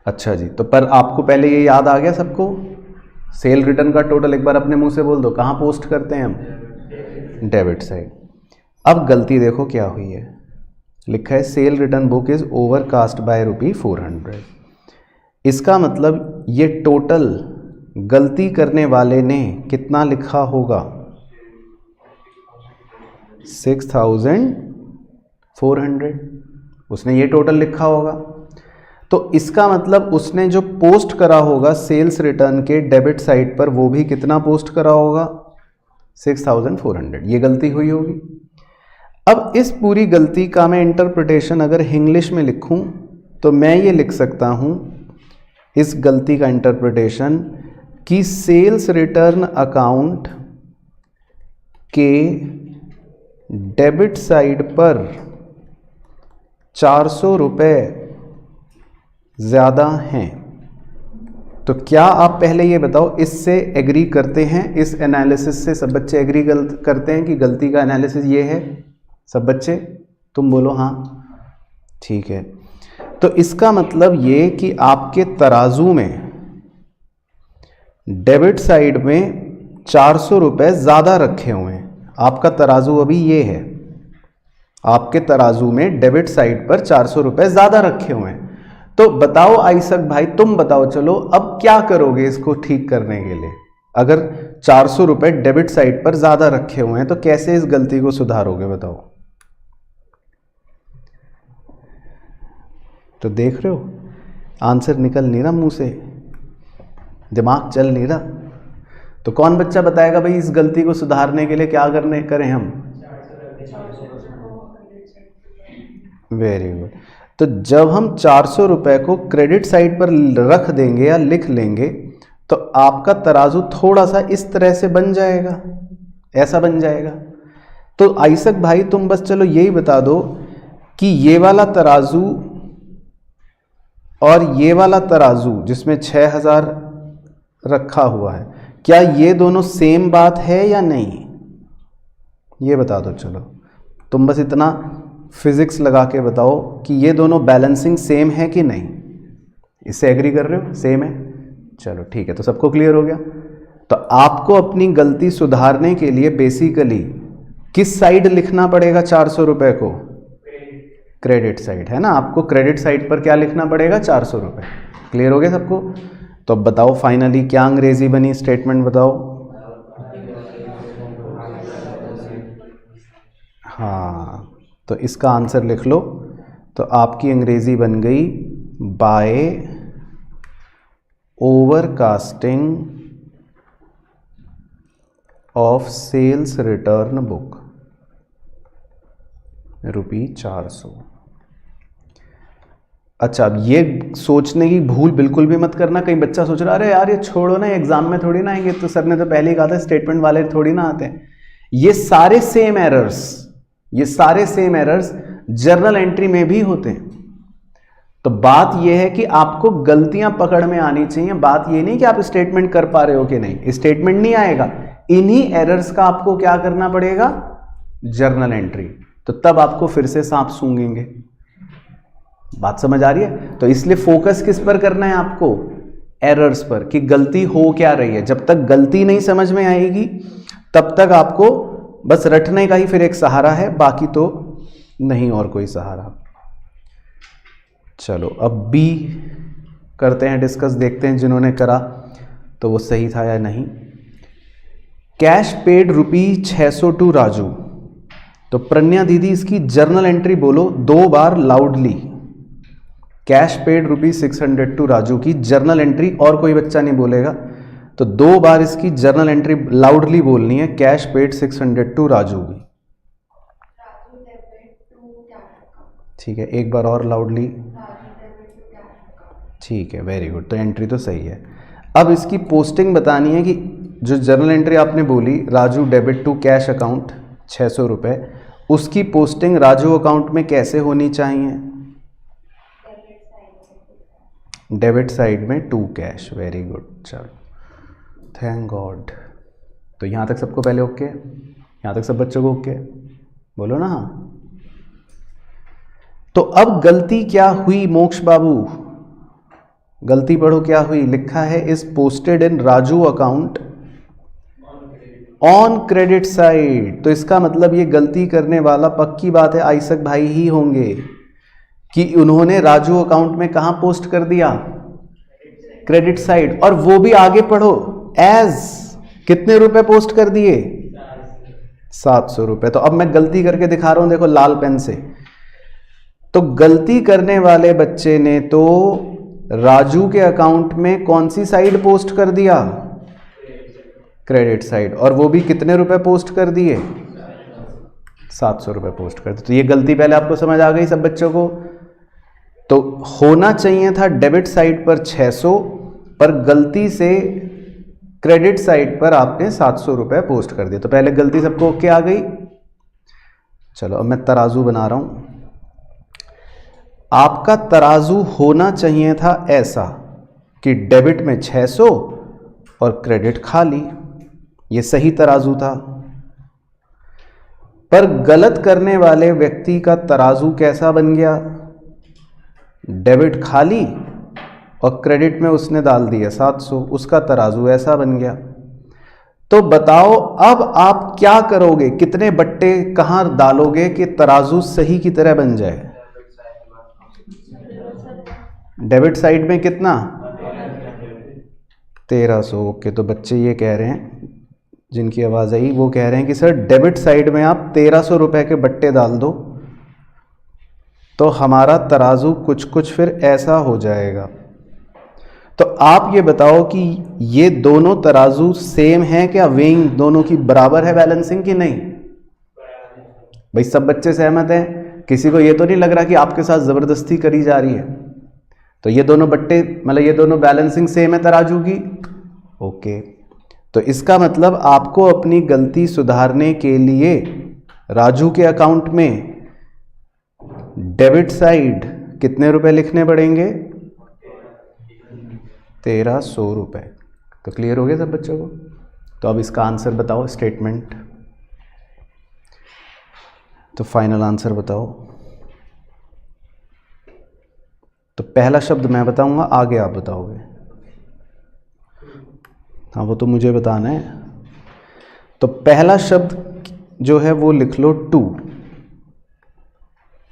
अच्छा जी, तो पर आपको पहले ये याद आ गया सबको सेल रिटर्न का टोटल एक बार अपने मुंह से बोल दो, कहाँ पोस्ट करते हैं हम? Debit side. अब गलती देखो क्या हुई है, लिखा है cell return book is overcast by ₹400। इसका मतलब ये टोटल गलती करने वाले ने कितना लिखा होगा? 6400। उसने ये टोटल लिखा होगा, तो इसका मतलब उसने जो पोस्ट करा होगा सेल्स रिटर्न के डेबिट साइड पर, वो भी कितना पोस्ट करा होगा? 6400। ये गलती हुई होगी। अब इस पूरी गलती का मैं इंटरप्रिटेशन अगर इंग्लिश में लिखूं तो मैं ये लिख सकता हूं इस गलती का इंटरप्रिटेशन कि सेल्स रिटर्न अकाउंट के डेबिट साइड पर 400 रुपये ज़्यादा हैं। तो क्या आप पहले ये बताओ, इससे एग्री करते हैं? इस एनालिसिस से सब बच्चे एग्री करते हैं कि गलती का एनालिसिस ये है? सब बच्चे तुम बोलो हाँ, ठीक है। तो इसका मतलब ये कि आपके तराजू में डेबिट साइड में 400 रुपये ज़्यादा रखे हुए हैं। आपका तराजू अभी ये है, आपके तराजू में डेबिट साइड पर 400 रुपये ज़्यादा रखे हुए हैं। तो बताओ आइसक भाई, तुम बताओ, चलो अब क्या करोगे इसको ठीक करने के लिए? अगर 400 रुपये डेबिट साइड पर ज़्यादा रखे हुए हैं तो कैसे इस गलती को सुधारोगे बताओ? तो देख रहे हो आंसर निकल नहीं रहा मुंह से, दिमाग चल नहीं रहा। तो कौन बच्चा बताएगा भाई इस गलती को सुधारने के लिए क्या करें हम? Very good. तो जब हम 400 रुपये को क्रेडिट साइड पर रख देंगे या लिख लेंगे तो आपका तराजू थोड़ा सा इस तरह से बन जाएगा, ऐसा बन जाएगा। तो आइसक भाई तुम बस चलो यही बता दो कि ये वाला तराजू और ये वाला तराजू जिसमें 6000 रखा हुआ है, क्या ये दोनों सेम बात है या नहीं? ये बता दो। चलो तुम बस इतना फिजिक्स लगा के बताओ कि ये दोनों बैलेंसिंग सेम है कि नहीं। इससे एग्री कर रहे हो? सेम है। चलो ठीक है, तो सबको क्लियर हो गया। तो आपको अपनी गलती सुधारने के लिए बेसिकली किस साइड लिखना पड़ेगा 400 रुपये को? क्रेडिट साइड, है ना। आपको क्रेडिट साइड पर क्या लिखना पड़ेगा? 400 रुपये। क्लियर हो गया सबको? तो अब बताओ फाइनली क्या अंग्रेजी बनी, स्टेटमेंट बताओ। हाँ, तो इसका आंसर लिख लो। तो आपकी अंग्रेजी बन गई by overcasting of sales return book ₹400। अच्छा, अब ये सोचने की भूल बिल्कुल भी मत करना। कहीं बच्चा सोच रहा अरे यार ये छोड़ो ना, एग्जाम में थोड़ी ना आएंगे, तो सर ने तो पहले ही कहा था स्टेटमेंट वाले थोड़ी ना आते हैं। ये सारे सेम एरर्स जर्नल एंट्री में भी होते हैं। तो बात यह है कि आपको गलतियां पकड़ में आनी चाहिए। बात यह नहीं कि आप स्टेटमेंट कर पा रहे हो कि नहीं, स्टेटमेंट नहीं आएगा, इन्हीं एरर्स का आपको क्या करना पड़ेगा? Journal entry. तो तब आपको फिर से सांप सूंघेंगे। बात समझ आ रही है? तो इसलिए फोकस किस पर करना है आपको? एरर्स पर, कि गलती हो क्या रही है। जब तक गलती नहीं समझ में आएगी तब तक आपको बस रटने का ही फिर एक सहारा है, बाकी तो नहीं और कोई सहारा। चलो अब बी करते हैं डिस्कस, देखते हैं जिन्होंने करा तो वो सही था या नहीं। Cash paid ₹600 to Raju. तो प्रज्ञा दीदी इसकी जर्नल एंट्री बोलो 2 बार loudly. Cash paid ₹600 to Raju की जर्नल एंट्री, और कोई बच्चा नहीं बोलेगा, तो 2 बार इसकी जर्नल एंट्री लाउडली बोलनी है। कैश पेड 600 टू राजू की, ठीक है। एक बार और लाउडली, ठीक है, वेरी गुड। तो एंट्री तो सही है। अब इसकी पोस्टिंग बतानी है कि जो जर्नल एंट्री आपने बोली Raju debit to cash account 600 रुपये, उसकी पोस्टिंग राजू अकाउंट में कैसे होनी चाहिए? डेबिट साइड में टू कैश। वेरी गुड, चलो थैंक गॉड। तो यहाँ तक सबको पहले ओके? यहाँ तक सब बच्चों को ओके? बोलो ना हाँ। तो अब गलती क्या हुई मोक्ष बाबू? गलती पढ़ो क्या हुई, लिखा है is posted in Raju account on credit side. तो इसका मतलब ये गलती करने वाला पक्की बात है आइसक भाई ही होंगे कि उन्होंने राजू अकाउंट में कहां पोस्ट कर दिया, क्रेडिट साइड। और वो भी आगे पढ़ो, एज कितने रुपए पोस्ट कर दिए, 700 रुपए। तो अब मैं गलती करके दिखा रहा हूं, देखो लाल पेन से। तो गलती करने वाले बच्चे ने तो राजू के अकाउंट में कौन सी साइड पोस्ट कर दिया, क्रेडिट साइड, और वो भी कितने रुपए पोस्ट कर दिए, 700 रुपए पोस्ट कर दिए। तो ये गलती पहले आपको समझ आ गई सब बच्चों को। तो होना चाहिए था डेबिट साइड पर 600, पर गलती से क्रेडिट साइड पर आपने 700 रुपए पोस्ट कर दिए। तो पहले गलती सबको ओके आ गई। चलो अब मैं तराजू बना रहा हूं। आपका तराजू होना चाहिए था ऐसा कि डेबिट में 600 और क्रेडिट खाली, ये सही तराजू था। पर गलत करने वाले व्यक्ति का तराजू कैसा बन गया, डेबिट खाली और क्रेडिट में उसने डाल दिया 700, उसका तराजू ऐसा बन गया। तो बताओ अब आप क्या करोगे, कितने बट्टे कहां डालोगे कि तराजू सही की तरह बन जाए। डेबिट साइड में कितना, 1300। ओके, तो बच्चे ये कह रहे हैं, जिनकी आवाज आई वो कह रहे हैं कि सर डेबिट साइड में आप 1300 रुपए के बट्टे डाल दो तो हमारा तराजू कुछ कुछ फिर ऐसा हो जाएगा। तो आप ये बताओ कि ये दोनों तराजू सेम है क्या, वेइंग दोनों की बराबर है, बैलेंसिंग की नहीं। भाई सब बच्चे सहमत हैं, किसी को ये तो नहीं लग रहा कि आपके साथ जबरदस्ती करी जा रही है। तो ये दोनों बट्टे मतलब ये दोनों बैलेंसिंग सेम है तराजू की। ओके, तो इसका मतलब आपको अपनी गलती सुधारने के लिए राजू के अकाउंट में डेबिट साइड कितने रुपए लिखने पड़ेंगे, 1300 रुपए। तो क्लियर हो गया सब बच्चों को। तो अब इसका आंसर बताओ, स्टेटमेंट। तो फाइनल आंसर बताओ। तो पहला शब्द मैं बताऊंगा, आगे आप बताओगे। हाँ वो तो मुझे बताना है। तो पहला शब्द जो है वो लिख लो 2।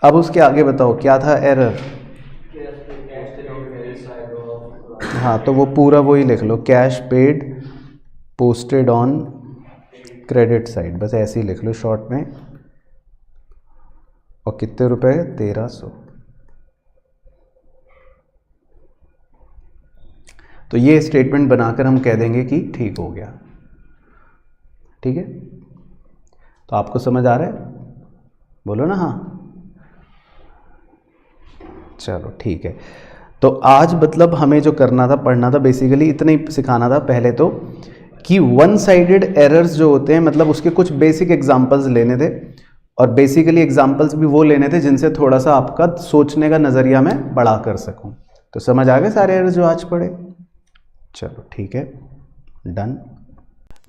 अब उसके आगे बताओ क्या था एरर। हाँ तो वो पूरा वही लिख लो, cash paid posted on credit side, बस ऐसे ही लिख लो शॉर्ट में। और कितने रुपए, 1300। तो ये स्टेटमेंट बनाकर हम कह देंगे कि ठीक हो गया। ठीक है, तो आपको समझ आ रहा है, बोलो ना हाँ। चलो ठीक है। तो आज मतलब हमें जो करना था, पढ़ना था, बेसिकली इतना ही सिखाना था पहले तो, कि वन साइडेड एरर्स जो होते हैं मतलब उसके कुछ बेसिक एग्जांपल्स लेने थे। और बेसिकली एग्जांपल्स भी वो लेने थे जिनसे थोड़ा सा आपका सोचने का नज़रिया मैं बड़ा कर सकूं। तो समझ आ गए सारे एरर्स जो आज पढ़े। चलो ठीक है, डन।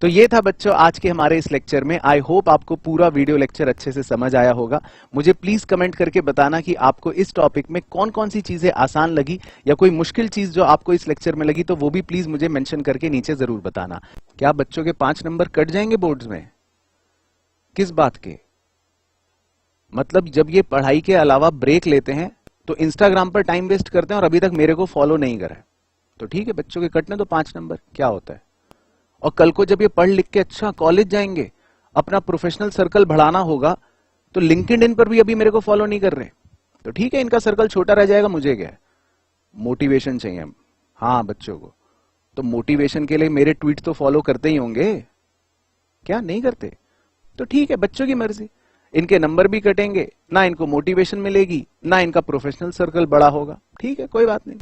तो ये था बच्चों आज के हमारे इस लेक्चर में। आई होप आपको पूरा वीडियो लेक्चर अच्छे से समझ आया होगा। मुझे प्लीज कमेंट करके बताना कि आपको इस टॉपिक में कौन कौन सी चीजें आसान लगी या कोई मुश्किल चीज जो आपको इस लेक्चर में लगी, तो वो भी प्लीज मुझे मेंशन करके नीचे जरूर बताना। क्या बच्चों के 5 नंबर कट जाएंगे बोर्ड्स में? किस बात के? मतलब जब ये पढ़ाई के अलावा ब्रेक लेते हैं तो इंस्टाग्राम पर टाइम वेस्ट करते हैं और अभी तक मेरे को फॉलो नहीं करा है। तो ठीक है बच्चों के कटने तो 5 नंबर, क्या होता है। और कल को जब ये पढ़ लिख के अच्छा कॉलेज जाएंगे, अपना प्रोफेशनल सर्कल बढ़ाना होगा, तो लिंक्डइन पर भी अभी मेरे को फॉलो नहीं कर रहे, तो ठीक है इनका सर्कल छोटा रह जाएगा। मुझे क्या है, मोटिवेशन चाहिए हम। हाँ बच्चों को तो मोटिवेशन के लिए मेरे ट्वीट तो फॉलो करते ही होंगे, क्या नहीं करते? तो ठीक है बच्चों की मर्जी। इनके नंबर भी कटेंगे, ना इनको मोटिवेशन मिलेगी, ना इनका प्रोफेशनल सर्कल बड़ा होगा। ठीक है कोई बात नहीं।